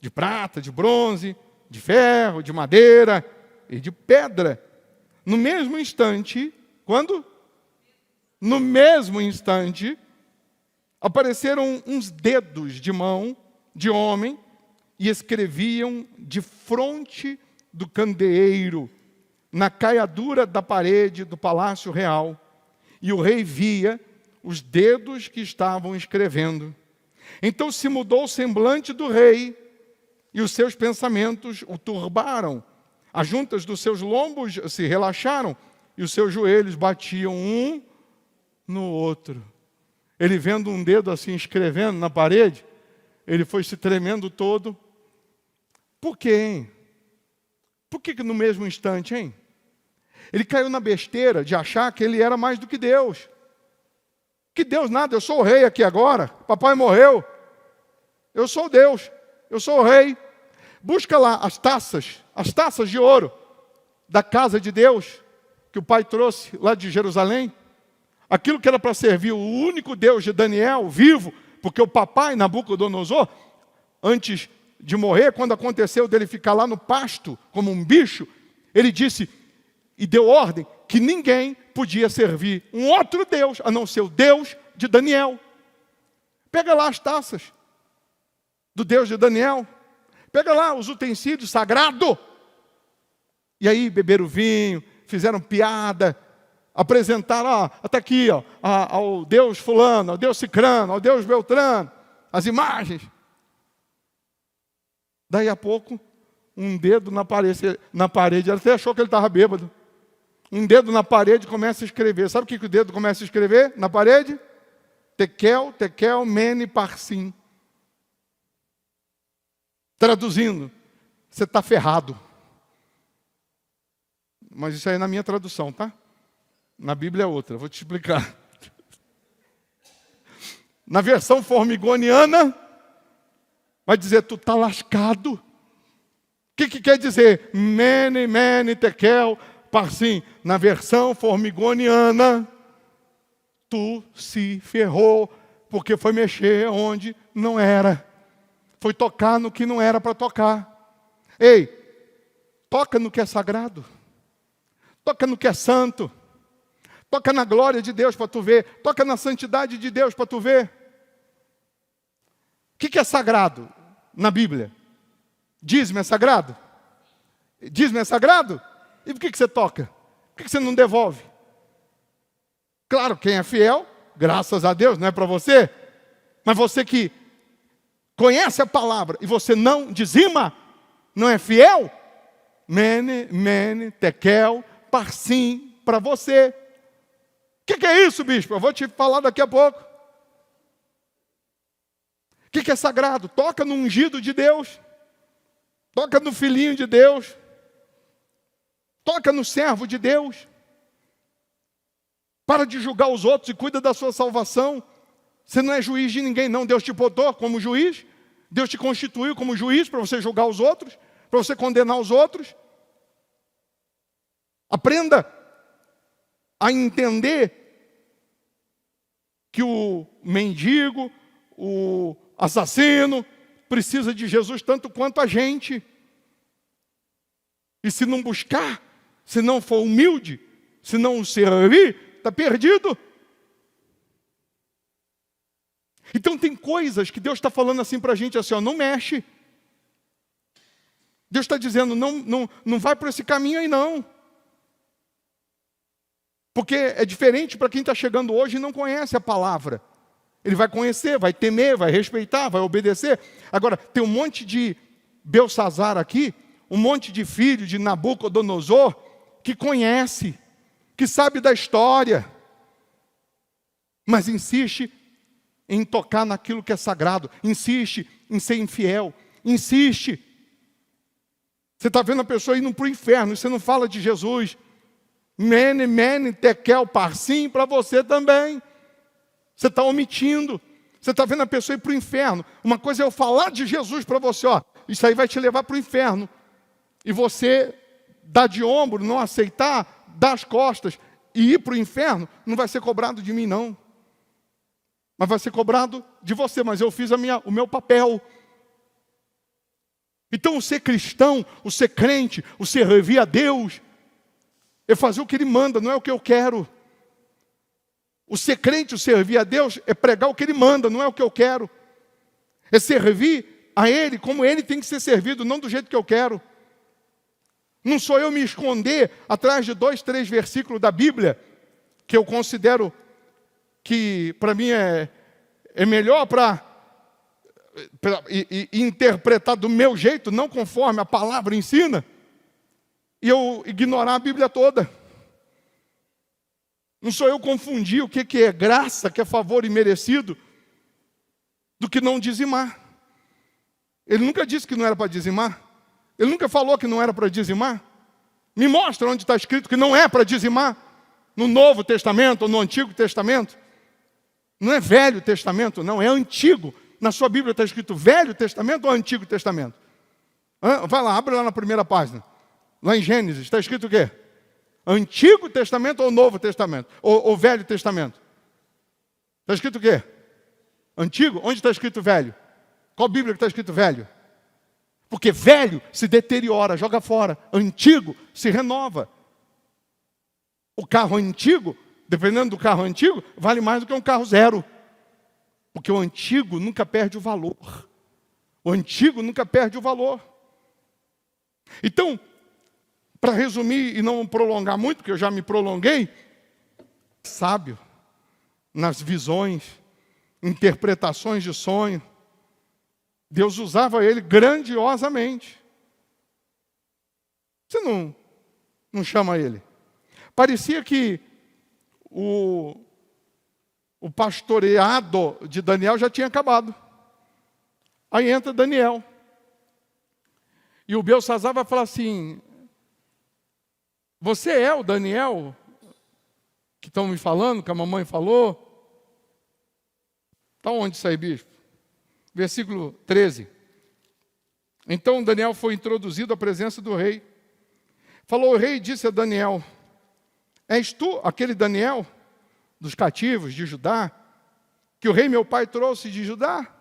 de prata, de bronze, de ferro, de madeira e de pedra. No mesmo instante, quando? No mesmo instante, apareceram uns dedos de mão de homem e escreviam de fronte do candeeiro, na caiadura da parede do palácio real. E o rei via os dedos que estavam escrevendo. Então se mudou o semblante do rei, e os seus pensamentos o turbaram. As juntas dos seus lombos se relaxaram, e os seus joelhos batiam um no outro. Ele vendo um dedo assim escrevendo na parede, ele foi se tremendo todo. Por quê, hein? Por que no mesmo instante, hein? Ele caiu na besteira de achar que ele era mais do que Deus. Que Deus nada, eu sou o rei aqui agora. Papai morreu. Eu sou Deus, eu sou o rei. Busca lá as taças de ouro da casa de Deus, que o pai trouxe lá de Jerusalém. Aquilo que era para servir o único Deus de Daniel, vivo, porque o papai, Nabucodonosor, antes de morrer, quando aconteceu dele ficar lá no pasto, como um bicho, ele disse e deu ordem que ninguém podia servir um outro Deus, a não ser o Deus de Daniel. Pega lá as taças do Deus de Daniel. Pega lá os utensílios sagrados. E aí beberam vinho, fizeram piada, apresentaram, ó, até aqui, ó, ao Deus fulano, ao Deus cicrano, ao Deus beltrano, as imagens. Daí a pouco, um dedo na parede, ela até achou que ele estava bêbado. Um dedo na parede começa a escrever. Sabe o que o dedo começa a escrever na parede? Tekel, tekel, mene, parsim. Traduzindo, você está ferrado. Mas isso aí é na minha tradução, tá? Na Bíblia é outra, vou te explicar. Na versão formigoniana, vai dizer, tu está lascado. O que quer dizer? Mene, mene, tekel, parsim. Na versão formigoniana, tu se ferrou, porque foi mexer onde não era. Foi tocar no que não era para tocar. Ei, toca no que é sagrado. Toca no que é santo. Toca na glória de Deus para tu ver. Toca na santidade de Deus para tu ver. O que é sagrado na Bíblia? Dízimo é sagrado? Dízimo é sagrado? E por que você toca? Por que você não devolve? Claro, quem é fiel, graças a Deus, não é para você. Mas você que conhece a palavra e você não dizima, não é fiel? Mene, mene, tekel, parsim, para você. O que é isso, bispo? Eu vou te falar daqui a pouco. O que é sagrado? Toca no ungido de Deus. Toca no filhinho de Deus. Toca no servo de Deus. Para de julgar os outros e cuida da sua salvação. Você não é juiz de ninguém, não. Deus te botou como juiz. Deus te constituiu como juiz para você julgar os outros, para você condenar os outros. Aprenda a entender que o mendigo, o assassino, precisa de Jesus tanto quanto a gente. E se não buscar, se não for humilde, se não o servir, está perdido. Então tem coisas que Deus está falando assim para a gente, assim, ó, não mexe. Deus está dizendo, não vai por esse caminho aí não. Porque é diferente para quem está chegando hoje e não conhece a palavra. Ele vai conhecer, vai temer, vai respeitar, vai obedecer. Agora, tem um monte de Belsazar aqui, um monte de filho de Nabucodonosor, que conhece, que sabe da história, mas insiste em tocar naquilo que é sagrado, insiste em ser infiel, insiste. Você está vendo a pessoa indo para o inferno, e você não fala de Jesus. Mene, mene, tekel, parsim, para você também. Você está omitindo. Você está vendo a pessoa ir para o inferno. Uma coisa é eu falar de Jesus para você, ó, isso aí vai te levar para o inferno. E você dar de ombro, não aceitar, dar as costas e ir para o inferno, não vai ser cobrado de mim, não. Mas vai ser cobrado de você, mas eu fiz o meu papel. Então o ser cristão, o ser crente, o servir a Deus, é fazer o que Ele manda, não é o que eu quero. O ser crente, o servir a Deus, é pregar o que Ele manda, não é o que eu quero. É servir a Ele como Ele tem que ser servido, não do jeito que eu quero. Não sou eu me esconder atrás de 2, 3 versículos da Bíblia, que eu considero que para mim é melhor para interpretar do meu jeito, não conforme a palavra ensina, e eu ignorar a Bíblia toda. Não sou eu confundir o que é graça, que é favor imerecido, do que não dizimar. Ele nunca disse que não era para dizimar. Ele nunca falou que não era para dizimar. Me mostra onde está escrito que não é para dizimar. No Novo Testamento ou no Antigo Testamento. Não é Velho Testamento, não, é Antigo. Na sua Bíblia está escrito Velho Testamento ou Antigo Testamento? Vai lá, abre lá na primeira página. Lá em Gênesis, está escrito o quê? Antigo Testamento ou Novo Testamento? Ou Velho Testamento? Está escrito o quê? Antigo? Onde está escrito velho? Qual Bíblia que está escrito velho? Porque velho se deteriora, joga fora. Antigo se renova. O carro antigo, dependendo do carro antigo, vale mais do que um carro zero. Porque o antigo nunca perde o valor. O antigo nunca perde o valor. Então, Para resumir e não prolongar muito, porque eu já me prolonguei, sábio nas visões, interpretações de sonho. Deus usava ele grandiosamente. Você não chama ele? Parecia que o pastoreado de Daniel já tinha acabado. Aí entra Daniel. E o Belsassar vai falar assim: você é o Daniel que estão me falando, que a mamãe falou? Está onde isso aí, bispo? Versículo 13. Então Daniel foi introduzido à presença do rei. Falou o rei e disse a Daniel: és tu aquele Daniel dos cativos de Judá, que o rei meu pai trouxe de Judá?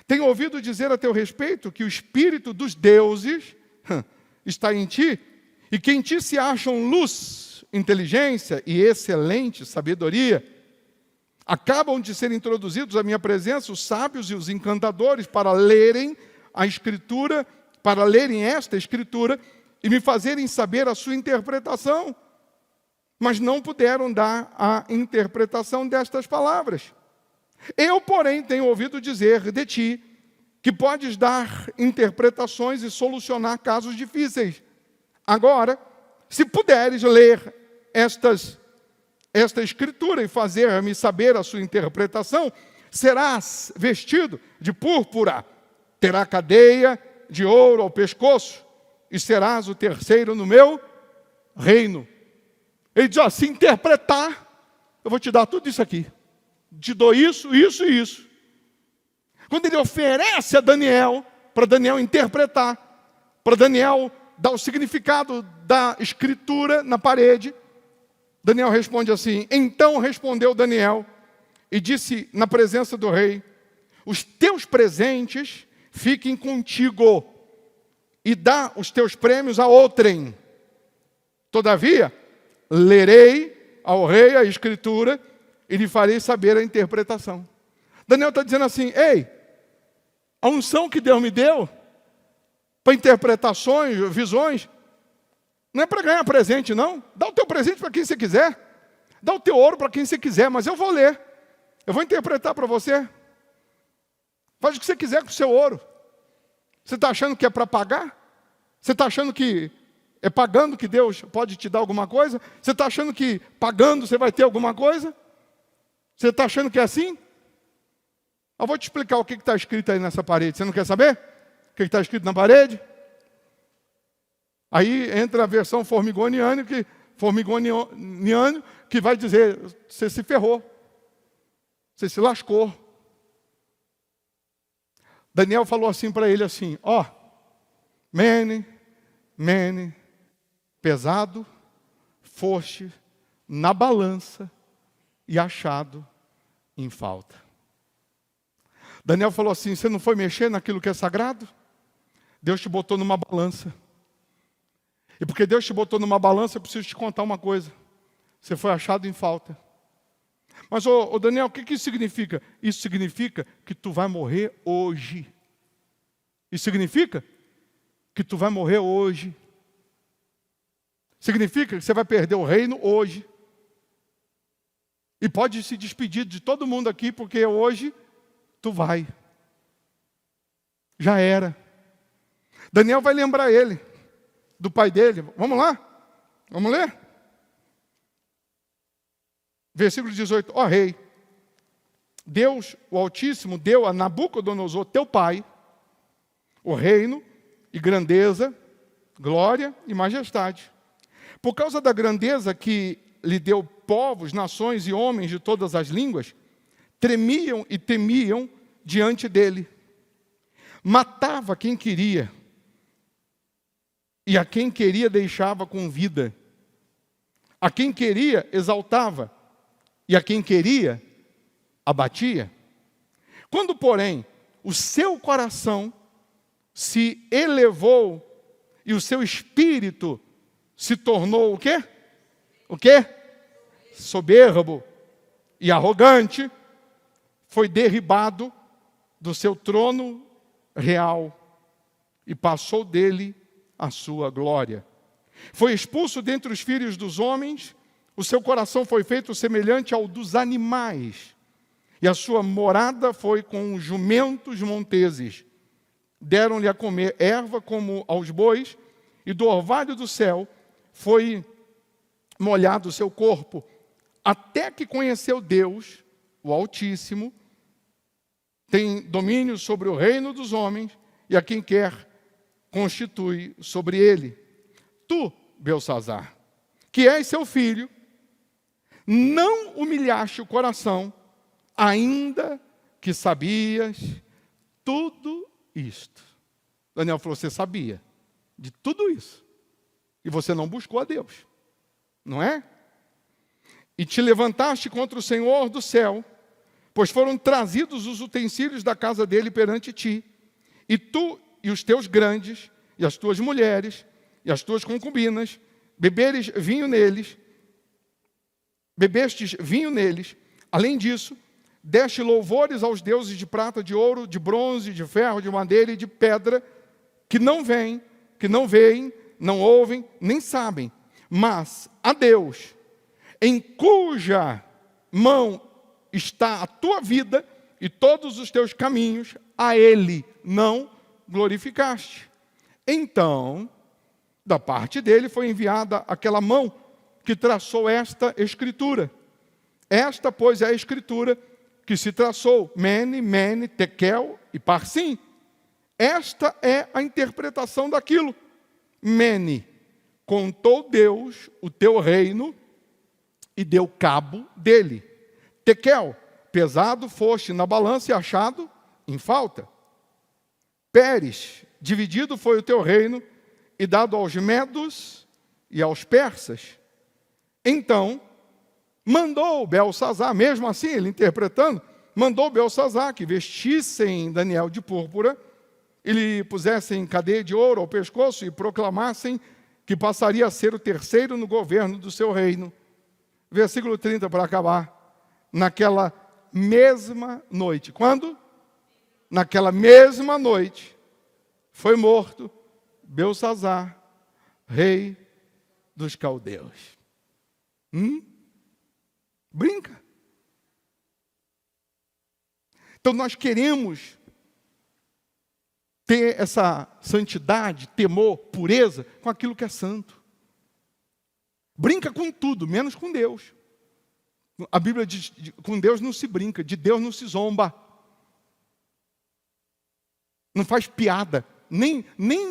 Tenho ouvido dizer a teu respeito que o espírito dos deuses está em ti, e que em ti se acham luz, inteligência e excelente sabedoria. Acabam de ser introduzidos à minha presença os sábios e os encantadores para lerem a Escritura, para lerem esta Escritura e me fazerem saber a sua interpretação. Mas não puderam dar a interpretação destas palavras. Eu, porém, tenho ouvido dizer de ti que podes dar interpretações e solucionar casos difíceis. Agora, se puderes ler esta Escritura e fazer-me saber a sua interpretação, serás vestido de púrpura, terá cadeia de ouro ao pescoço, e serás o terceiro no meu reino. Ele diz: se interpretar, eu vou te dar tudo isso aqui. Te dou isso, isso e isso. Quando ele oferece a Daniel, para Daniel interpretar, para Daniel dar o significado da Escritura na parede, Daniel responde assim: então respondeu Daniel e disse na presença do rei: os teus presentes fiquem contigo, e dá os teus prêmios a outrem. Todavia, lerei ao rei a Escritura e lhe farei saber a interpretação. Daniel está dizendo assim: ei, a unção que Deus me deu para interpretações, visões, não é para ganhar presente, não. Dá o teu presente para quem você quiser. Dá o teu ouro para quem você quiser, mas eu vou ler. Eu vou interpretar para você. Faz o que você quiser com o seu ouro. Você está achando que é para pagar? Você está achando que é pagando que Deus pode te dar alguma coisa? Você está achando que pagando você vai ter alguma coisa? Você está achando que é assim? Eu vou te explicar o que está escrito aí nessa parede. Você não quer saber o que está escrito na parede? Aí entra a versão formigoniana que vai dizer: você se ferrou, você se lascou. Daniel falou assim para ele assim: Mene, pesado, foste na balança e achado em falta. Daniel falou assim: você não foi mexer naquilo que é sagrado? Deus te botou numa balança. E porque Deus te botou numa balança, eu preciso te contar uma coisa: você foi achado em falta. Mas, Daniel, o que isso significa? Isso significa que tu vai morrer hoje. Isso significa que tu vai morrer hoje. Significa que você vai perder o reino hoje. E pode se despedir de todo mundo aqui, porque hoje tu vai. Já era. Daniel vai lembrar ele do pai dele. Vamos lá? Vamos ler? Versículo 18. Rei, Deus, o Altíssimo, deu a Nabucodonosor, teu pai, o reino e grandeza, glória e majestade. Por causa da grandeza que lhe deu povos, nações e homens de todas as línguas, tremiam e temiam diante dele. Matava quem queria, e a quem queria deixava com vida. A quem queria exaltava, e a quem queria abatia. Quando, porém, o seu coração se elevou e o seu espírito se tornou o quê? O quê? Soberbo e arrogante, foi derribado do seu trono real e passou dele a sua glória. Foi expulso dentre os filhos dos homens, o seu coração foi feito semelhante ao dos animais, e a sua morada foi com jumentos monteses. Deram-lhe a comer erva como aos bois, e do orvalho do céu foi molhado o seu corpo, até que conheceu Deus, o Altíssimo, tem domínio sobre o reino dos homens, e a quem quer constitui sobre ele. Tu, Beltsazar, que és seu filho, não humilhaste o coração, ainda que sabias tudo isto. Daniel falou, você sabia de tudo isso, e você não buscou a Deus, não é? E te levantaste contra o Senhor do céu, pois foram trazidos os utensílios da casa dele perante ti, e tu e os teus grandes, e as tuas mulheres, e as tuas concubinas, bebestes vinho neles. Além disso, deste louvores aos deuses de prata, de ouro, de bronze, de ferro, de madeira e de pedra, que não veem, não ouvem, nem sabem, mas a Deus, em cuja mão está a tua vida e todos os teus caminhos, a Ele não glorificaste. Então, da parte dele foi enviada aquela mão que traçou esta escritura. Esta, pois, é a escritura que se traçou, Mene, Mene, Tekel e Parsim. Esta é a interpretação daquilo. Mene, contou Deus o teu reino e deu cabo dele. Tekel, pesado foste na balança e achado em falta. Pérez, dividido foi o teu reino e dado aos medos e aos persas. Então, mandou Beltsazar, mesmo assim, ele interpretando, mandou Beltsazar que vestissem Daniel de púrpura, e lhe pusessem cadeia de ouro ao pescoço e proclamassem que passaria a ser o terceiro no governo do seu reino. Versículo 30 para acabar. Naquela mesma noite. Quando? Naquela mesma noite foi morto Beltsazar, rei dos caldeus. Brinca. Então nós queremos ter essa santidade, temor, pureza com aquilo que é santo. Brinca com tudo, menos com Deus. A Bíblia diz, com Deus não se brinca, de Deus não se zomba. Não faz piada, nem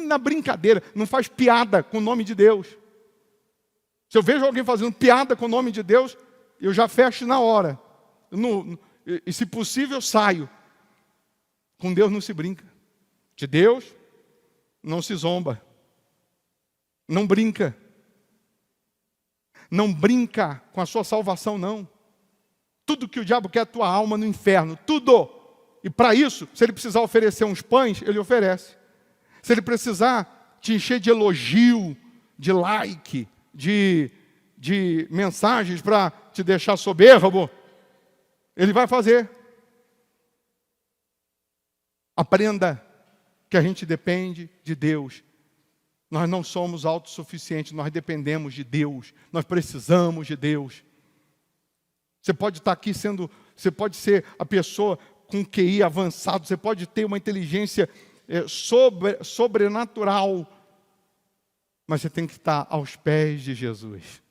na brincadeira, não faz piada com o nome de Deus. Se eu vejo alguém fazendo piada com o nome de Deus, eu já fecho na hora. E se possível, eu saio. Com Deus não se brinca. De Deus não se zomba. Não brinca. Não brinca com a sua salvação, não. Tudo que o diabo quer é a tua alma no inferno. Tudo. E para isso, se ele precisar oferecer uns pães, ele oferece. Se ele precisar te encher de elogio, de like, de mensagens para te deixar soberbo, ele vai fazer. Aprenda que a gente depende de Deus. Nós não somos autossuficientes, nós dependemos de Deus. Nós precisamos de Deus. Você pode estar aqui você pode ser a pessoa com QI avançado, você pode ter uma inteligência sobrenatural, mas você tem que estar aos pés de Jesus.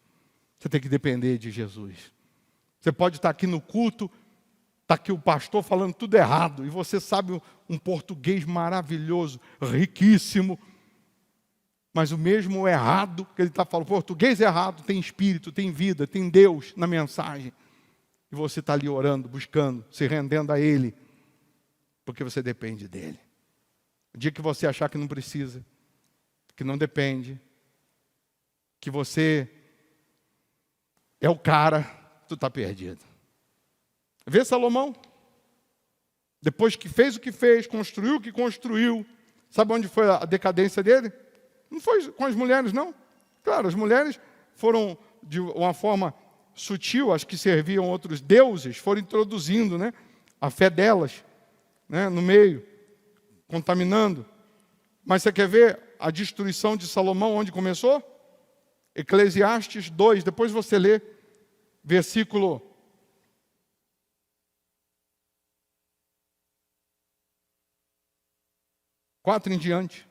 Você tem que depender de Jesus. Você pode estar aqui no culto, está aqui o pastor falando tudo errado, e você sabe um português maravilhoso, riquíssimo, mas o mesmo errado que ele está falando, português errado, tem espírito, tem vida, tem Deus na mensagem. E você está ali orando, buscando, se rendendo a Ele, porque você depende dEle. O dia que você achar que não precisa, que não depende, que você é o cara, tu está perdido. Vê Salomão? Depois que fez o que fez, construiu o que construiu, sabe onde foi a decadência dele? Não foi com as mulheres, não. Claro, as mulheres foram de uma forma sutil, as que serviam outros deuses, foram introduzindo, né, a fé delas, né, no meio, contaminando. Mas você quer ver a destruição de Salomão, onde começou? Eclesiastes 2, depois você lê, versículo 4 em diante.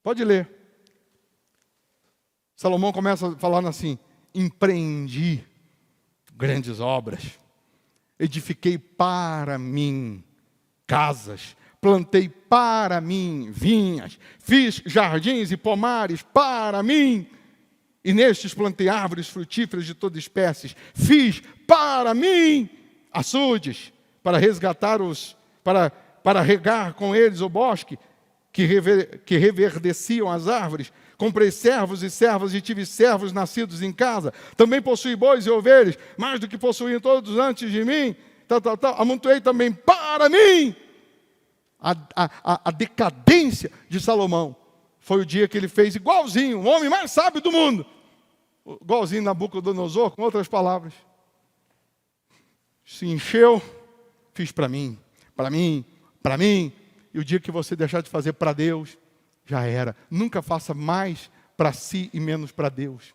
Pode ler. Salomão começa falando assim: empreendi grandes obras, edifiquei para mim casas, plantei para mim vinhas, fiz jardins e pomares para mim, e nestes plantei árvores frutíferas de toda espécie, fiz para mim açudes, para resgatar para regar com eles o bosque, que reverdeciam as árvores. Comprei servos e servas e tive servos nascidos em casa. Também possuí bois e ovelhas, mais do que possuíam todos antes de mim. Amontoei também para mim. A decadência de Salomão foi o dia que ele fez igualzinho, o homem mais sábio do mundo. Igualzinho Nabucodonosor, com outras palavras. Se encheu, fiz para mim, para mim, para mim. E o dia que você deixar de fazer para Deus, já era. Nunca faça mais para si e menos para Deus.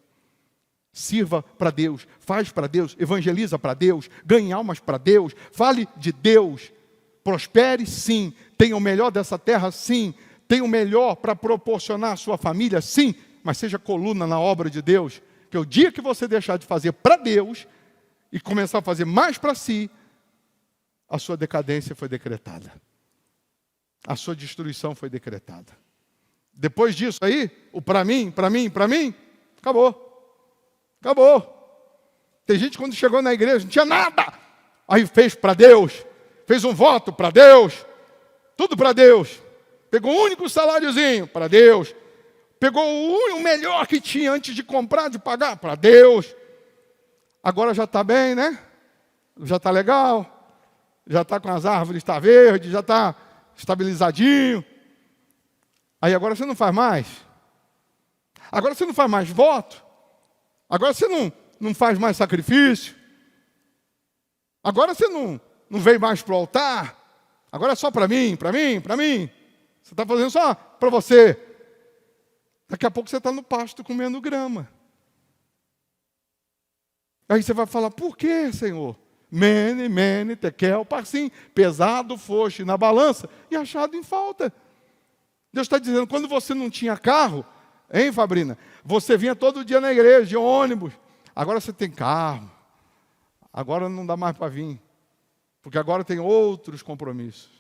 Sirva para Deus, faz para Deus, evangeliza para Deus, ganhe almas para Deus, fale de Deus. Prospere, sim. Tenha o melhor dessa terra, sim. Tenha o melhor para proporcionar à sua família, sim. Mas seja coluna na obra de Deus. Que o dia que você deixar de fazer para Deus e começar a fazer mais para si, a sua decadência foi decretada. A sua destruição foi decretada. Depois disso aí, o para mim, acabou. Acabou. Tem gente que quando chegou na igreja não tinha nada. Aí fez para Deus, fez um voto para Deus, tudo para Deus. Pegou um único saláriozinho para Deus. Pegou o melhor que tinha antes de comprar, de pagar, para Deus. Agora já está bem, né? Já está legal. Já está com as árvores, está verde, já está estabilizadinho. Aí agora você não faz mais. Agora você não faz mais voto. Agora você não faz mais sacrifício. Agora você não veio mais para o altar. Agora é só para mim. Você está fazendo só para você. Daqui a pouco você está no pasto comendo grama. Aí você vai falar: por que, Senhor? Mene, tekel, parsim. Pesado foste na balança e achado em falta. Deus está dizendo: quando você não tinha carro, hein, Fabrina? Você vinha todo dia na igreja, de ônibus. Agora você tem carro. Agora não dá mais para vir. Porque agora tem outros compromissos.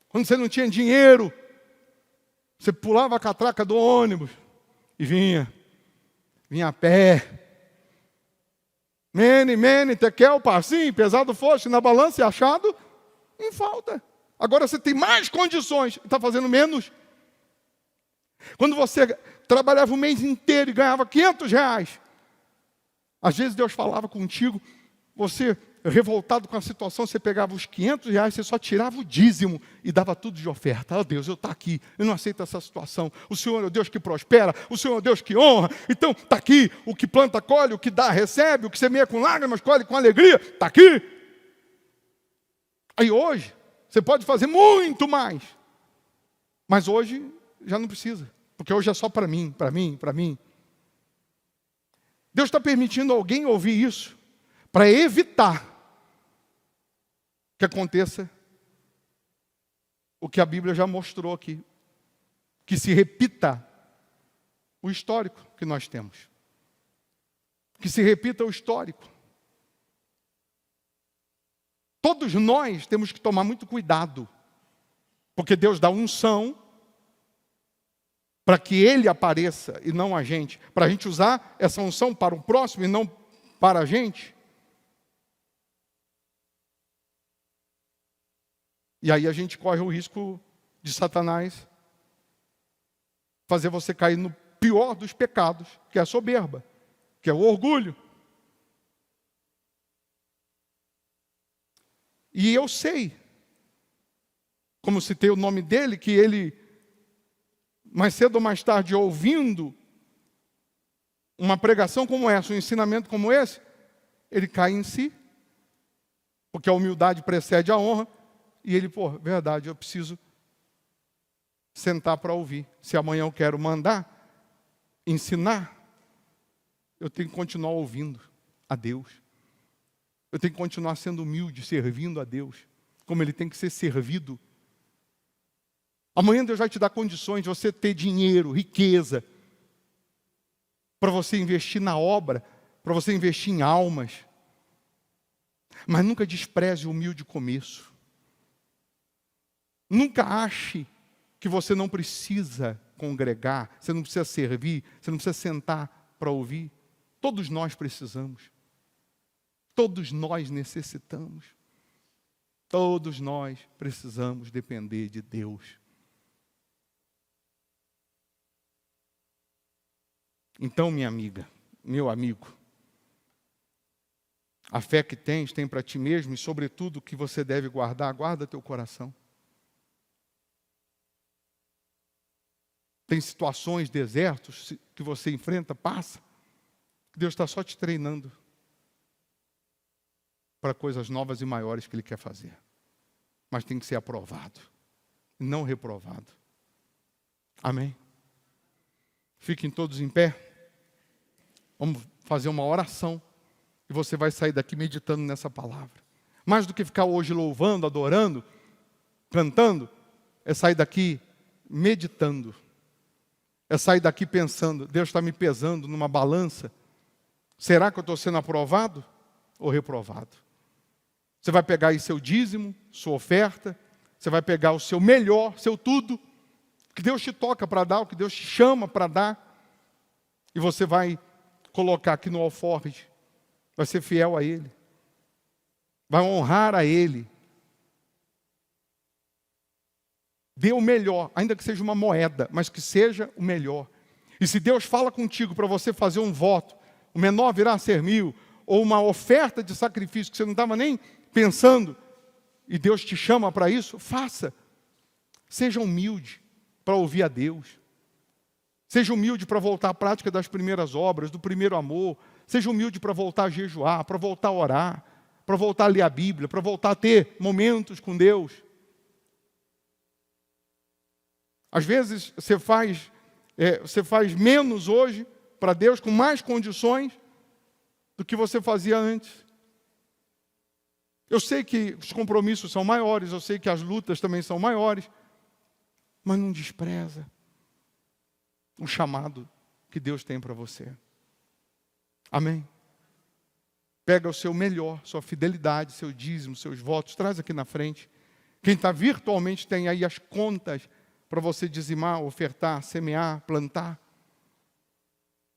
Quando você não tinha dinheiro, você pulava a catraca do ônibus e vinha a pé. Mene, tekel, parsim, pesado foste na balança e achado em falta. Agora você tem mais condições e está fazendo menos. Quando você trabalhava o mês inteiro e ganhava R$500, às vezes Deus falava contigo, você revoltado com a situação, você pegava os R$500, você só tirava o dízimo e dava tudo de oferta. Deus, eu estou aqui, eu não aceito essa situação. O Senhor é o Deus que prospera, o Senhor é o Deus que honra. Então está aqui, o que planta colhe, o que dá recebe, o que semeia com lágrimas colhe com alegria. Está aqui. Aí hoje, você pode fazer muito mais. Mas hoje já não precisa, porque hoje é só para mim. Deus está permitindo alguém ouvir isso para evitar que aconteça o que a Bíblia já mostrou aqui, que se repita o histórico que nós temos, que se repita o histórico. Todos nós temos que tomar muito cuidado, porque Deus dá unção para que Ele apareça e não a gente, para a gente usar essa unção para o próximo e não para a gente. E aí a gente corre o risco de Satanás fazer você cair no pior dos pecados, que é a soberba, que é o orgulho. E eu sei, como citei o nome dele, que ele, mais cedo ou mais tarde, ouvindo uma pregação como essa, um ensinamento como esse, ele cai em si, porque a humildade precede a honra, E ele, verdade, eu preciso sentar para ouvir. Se amanhã eu quero mandar, ensinar, eu tenho que continuar ouvindo a Deus. Eu tenho que continuar sendo humilde, servindo a Deus, como Ele tem que ser servido. Amanhã Deus vai te dar condições de você ter dinheiro, riqueza, para você investir na obra, para você investir em almas. Mas nunca despreze o humilde começo. Nunca ache que você não precisa congregar, você não precisa servir, você não precisa sentar para ouvir. Todos nós precisamos. Todos nós necessitamos. Todos nós precisamos depender de Deus. Então, minha amiga, meu amigo, a fé que tens, tem para ti mesmo e, sobretudo, o que você deve guardar, guarda teu coração. Tem situações, desertos que você enfrenta, passa. Deus está só te treinando para coisas novas e maiores que Ele quer fazer. Mas tem que ser aprovado, não reprovado. Amém? Fiquem todos em pé. Vamos fazer uma oração. E você vai sair daqui meditando nessa palavra. Mais do que ficar hoje louvando, adorando, cantando, é sair daqui meditando. É sair daqui pensando, Deus está me pesando numa balança. Será que eu estou sendo aprovado ou reprovado? Você vai pegar aí seu dízimo, sua oferta, você vai pegar o seu melhor, seu tudo, o que Deus te toca para dar, o que Deus te chama para dar, e você vai colocar aqui no alforje, vai ser fiel a Ele, vai honrar a Ele. Dê o melhor, ainda que seja uma moeda, mas que seja o melhor. E se Deus fala contigo para você fazer um voto, o menor virá a ser 1000, ou uma oferta de sacrifício que você não estava nem pensando, e Deus te chama para isso, faça. Seja humilde para ouvir a Deus. Seja humilde para voltar à prática das primeiras obras, do primeiro amor. Seja humilde para voltar a jejuar, para voltar a orar, para voltar a ler a Bíblia, para voltar a ter momentos com Deus. Às vezes você faz menos hoje para Deus, com mais condições do que você fazia antes. Eu sei que os compromissos são maiores, eu sei que as lutas também são maiores, mas não despreza o chamado que Deus tem para você. Amém? Pega o seu melhor, sua fidelidade, seu dízimo, seus votos, traz aqui na frente. Quem está virtualmente tem aí as contas para você dizimar, ofertar, semear, plantar,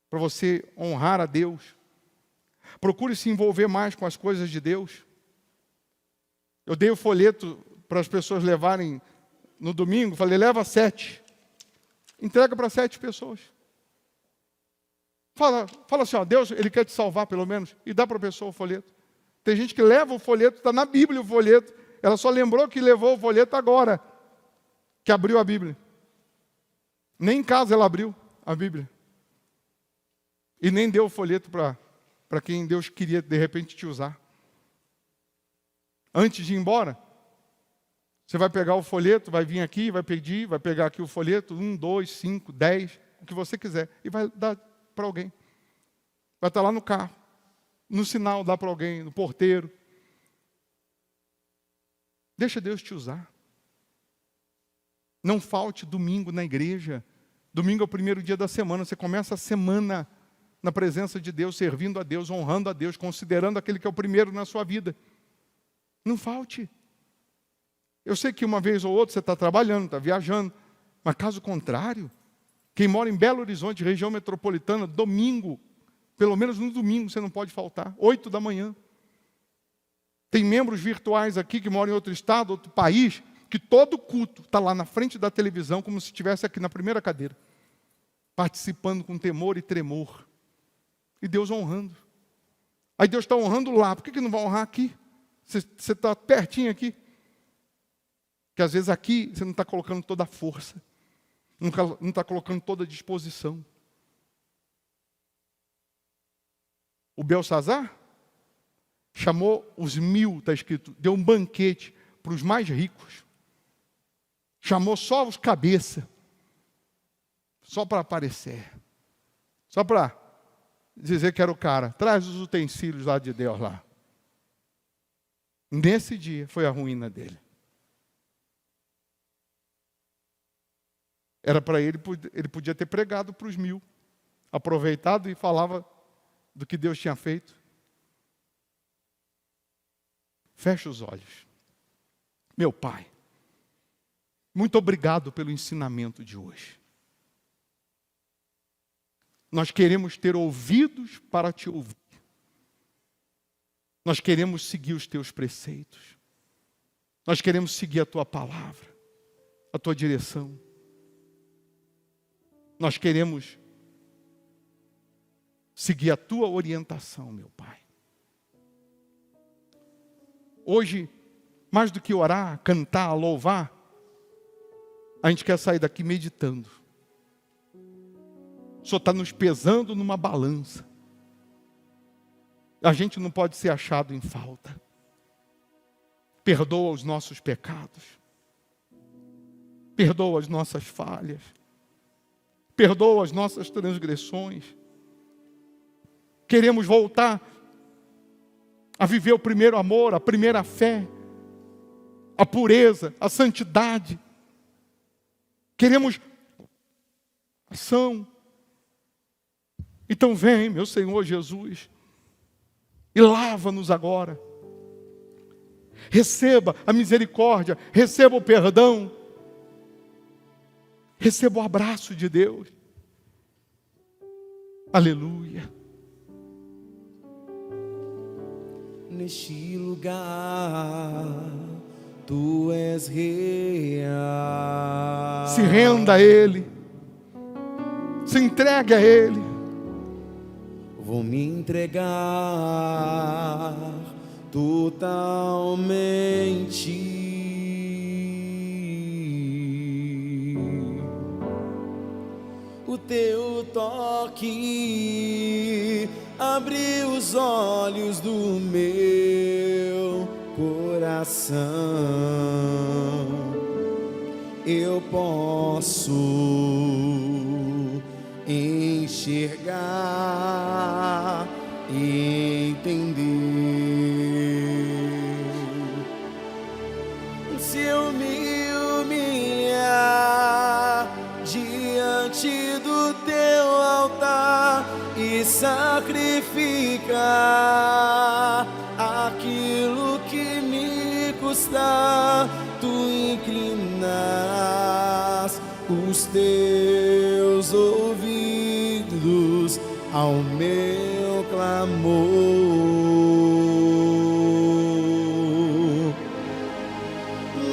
para você honrar a Deus. Procure se envolver mais com as coisas de Deus. Eu dei o folheto para as pessoas levarem no domingo, falei, leva 7. Entrega para 7 pessoas. Fala assim, Deus, Ele quer te salvar pelo menos, e dá para a pessoa o folheto. Tem gente que leva o folheto, está na Bíblia o folheto, ela só lembrou que levou o folheto agora, que abriu a Bíblia. Nem em casa ela abriu a Bíblia. E nem deu o folheto para quem Deus queria, de repente, te usar. Antes de ir embora, você vai pegar o folheto, vai vir aqui, vai pedir, vai pegar aqui o folheto, 1, 2, 5, 10, o que você quiser, e vai dar para alguém. Vai estar lá no carro, no sinal, dá para alguém, no porteiro. Deixa Deus te usar. Não falte domingo na igreja. Domingo é o primeiro dia da semana. Você começa a semana na presença de Deus, servindo a Deus, honrando a Deus, considerando aquele que é o primeiro na sua vida. Não falte. Eu sei que uma vez ou outra você está trabalhando, está viajando, mas caso contrário, quem mora em Belo Horizonte, região metropolitana, domingo, pelo menos no domingo você não pode faltar, 8 da manhã. Tem membros virtuais aqui que moram em outro estado, outro país, que todo culto está lá na frente da televisão, como se estivesse aqui na primeira cadeira, participando com temor e tremor. E Deus honrando. Aí Deus está honrando lá, por que não vai honrar aqui? Você está pertinho aqui. Porque às vezes aqui você não está colocando toda a força, não está colocando toda a disposição. O Belsazar chamou os 1000, está escrito, deu um banquete para os mais ricos. Chamou só os cabeça. Só para aparecer. Só para dizer que era o cara. Traz os utensílios lá de Deus lá. Nesse dia foi a ruína dele. Era para ele podia ter pregado para os 1000. Aproveitado e falava do que Deus tinha feito. Fecha os olhos. Meu Pai, muito obrigado pelo ensinamento de hoje. Nós queremos ter ouvidos para te ouvir. Nós queremos seguir os teus preceitos. Nós queremos seguir a tua palavra, a tua direção. Nós queremos seguir a tua orientação, meu Pai. Hoje, mais do que orar, cantar, louvar, a gente quer sair daqui meditando. O Senhor está nos pesando numa balança. A gente não pode ser achado em falta. Perdoa os nossos pecados. Perdoa as nossas falhas. Perdoa as nossas transgressões. Queremos voltar a viver o primeiro amor, a primeira fé, a pureza, a santidade. Queremos ação. Então vem, meu Senhor Jesus, e lava-nos agora. Receba a misericórdia, receba o perdão, receba o abraço de Deus. Aleluia. Neste lugar, tu és real. Se renda a Ele, se entregue a Ele. Vou me entregar totalmente. O teu toque abre os olhos do meu coração. Eu posso enxergar e entender. Se eu me humilhar diante do teu altar e sacrificar aquilo que me custar, tu inclinarás os teus ouvidos ao meu clamor.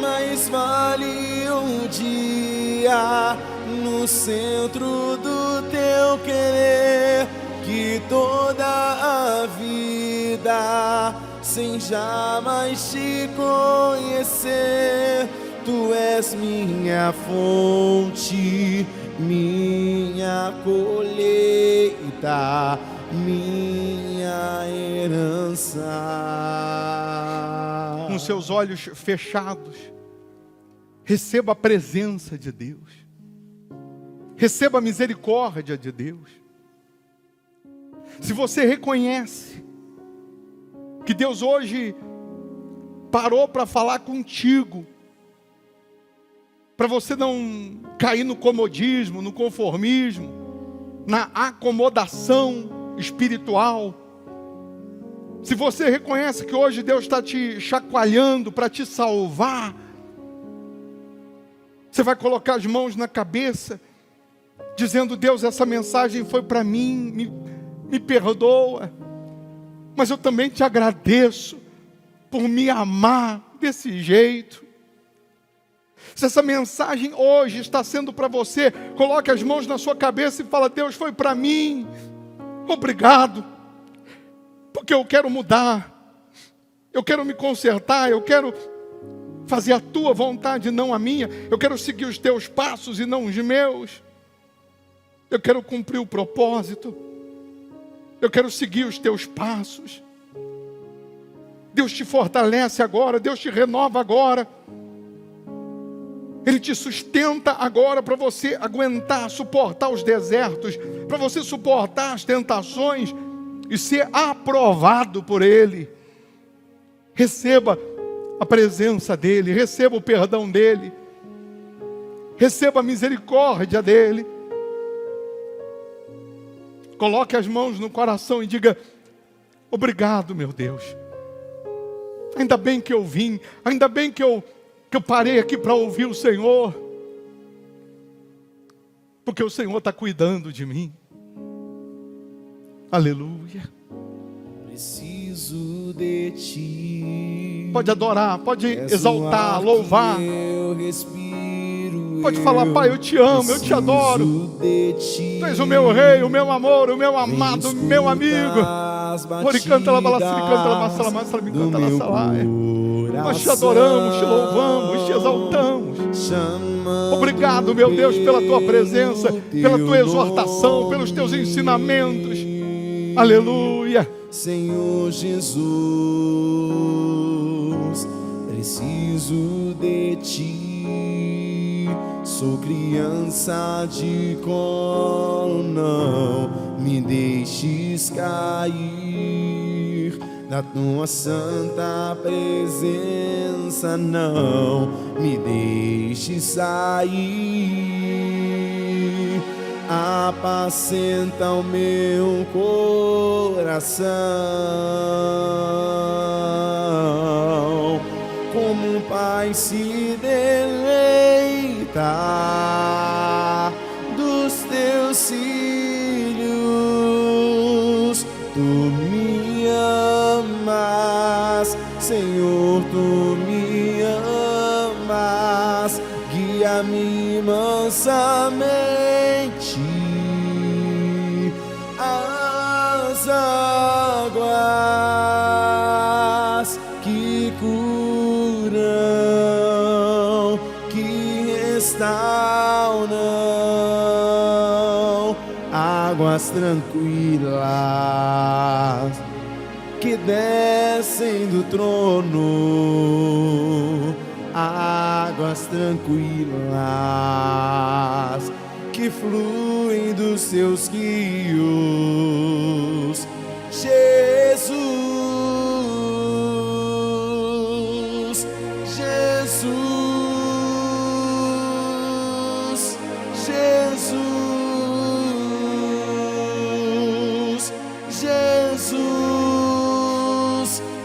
Mais vale um dia no centro do teu querer que toda a vida sem jamais te conhecer. Tu és minha fonte, minha colheita, minha herança. Com seus olhos fechados, receba a presença de Deus. Receba a misericórdia de Deus. Se você reconhece que Deus hoje parou para falar contigo, para você não cair no comodismo, no conformismo, na acomodação espiritual. Se você reconhece que hoje Deus está te chacoalhando para te salvar, você vai colocar as mãos na cabeça, dizendo: Deus, essa mensagem foi para mim, me perdoa, mas eu também te agradeço por me amar desse jeito. Se essa mensagem hoje está sendo para você, coloque as mãos na sua cabeça e fala: Deus, foi para mim, obrigado, porque eu quero mudar, eu quero me consertar, eu quero fazer a tua vontade, não a minha, eu quero seguir os teus passos e não os meus, eu quero cumprir o propósito, eu quero seguir os teus passos. Deus te fortalece agora, Deus te renova agora. Ele te sustenta agora para você aguentar, suportar os desertos, para você suportar as tentações e ser aprovado por Ele. Receba a presença dEle, receba o perdão dEle, receba a misericórdia dEle. Coloque as mãos no coração e diga: obrigado, meu Deus. Ainda bem que eu vim, ainda bem que eu parei aqui para ouvir o Senhor, porque o Senhor está cuidando de mim. Aleluia. Preciso de ti. Pode adorar, pode exaltar, louvar. Pode falar: Pai, eu te amo, eu te adoro. Tu és o meu rei, o meu amor, o meu amado, o meu amigo. Nós te adoramos, te louvamos, te exaltamos. Obrigado, meu Deus, pela tua presença, pela tua exortação, pelos teus ensinamentos. Aleluia. Senhor Jesus, preciso de ti. Sou criança de colo, não me deixes cair da tua santa presença, não me deixes sair. Apacenta o meu coração, como um pai se deleita dos teus filhos. Tu me amas, Senhor, tu me amas. Guia-me mansamente às águas que curam, que restauram, águas tranquilas que descem do trono, águas tranquilas que fluem dos seus rios. Jesus, Jesus, Jesus, Jesus,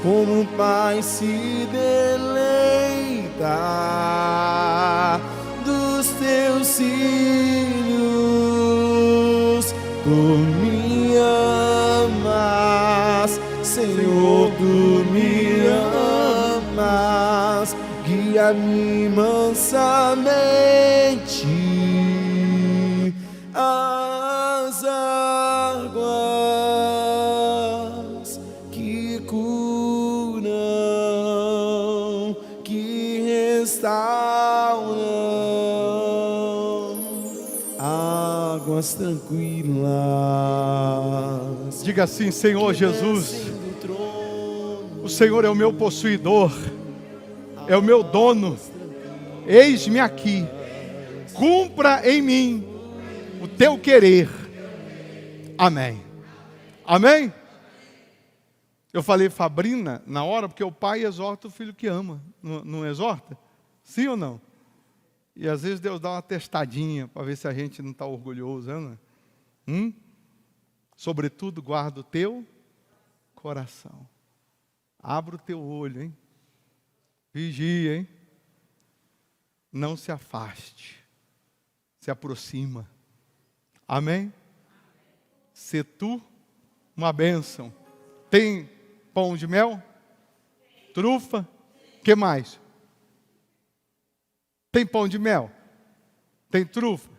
como um pai se deleita dos teus filhos. Tu me amas, Senhor, tu me amas. Guia-me mansamente às águas que curam, que restauram, águas tranquilas. Diga assim: Senhor Jesus, o Senhor é o meu possuidor, é o meu dono. Eis-me aqui, cumpra em mim o teu querer. Amém. Amém? Eu falei Fabrina na hora porque o pai exorta o filho que ama. Não exorta? Sim ou não? E às vezes Deus dá uma testadinha para ver se a gente não está orgulhoso, né? Sobretudo, guarda o teu coração. Abra o teu olho, hein? Vigia, hein? Não se afaste. Se aproxima. Amém? Se tu uma bênção. Tem pão de mel? Trufa? Que mais? Tem pão de mel? Tem trufa?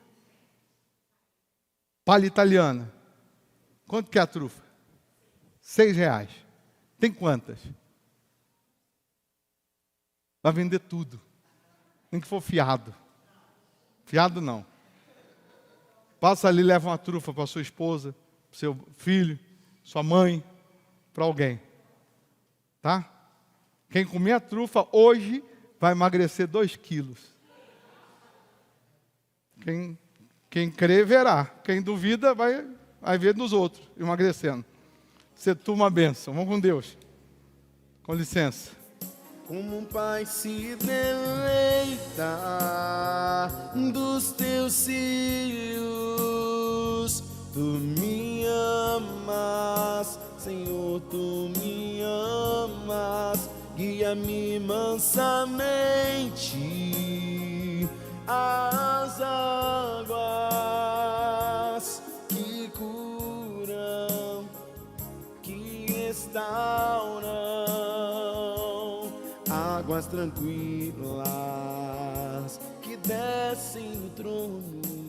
Palha italiana. Quanto que é a trufa? R$6. Tem quantas? Vai vender tudo. Nem que for fiado. Fiado não. Passa ali, leva uma trufa para sua esposa, seu filho, sua mãe, para alguém. Tá? Quem comer a trufa hoje vai emagrecer 2 quilos. Quem crê, verá. Quem duvida, vai ver nos outros, emagrecendo. Ser tu uma bênção. Vamos com Deus. Com licença. Como um pai se deleita dos teus filhos, tu me amas, Senhor, tu me amas, guia-me mansamente às águas que curam, que restauram, águas tranquilas que descem do trono.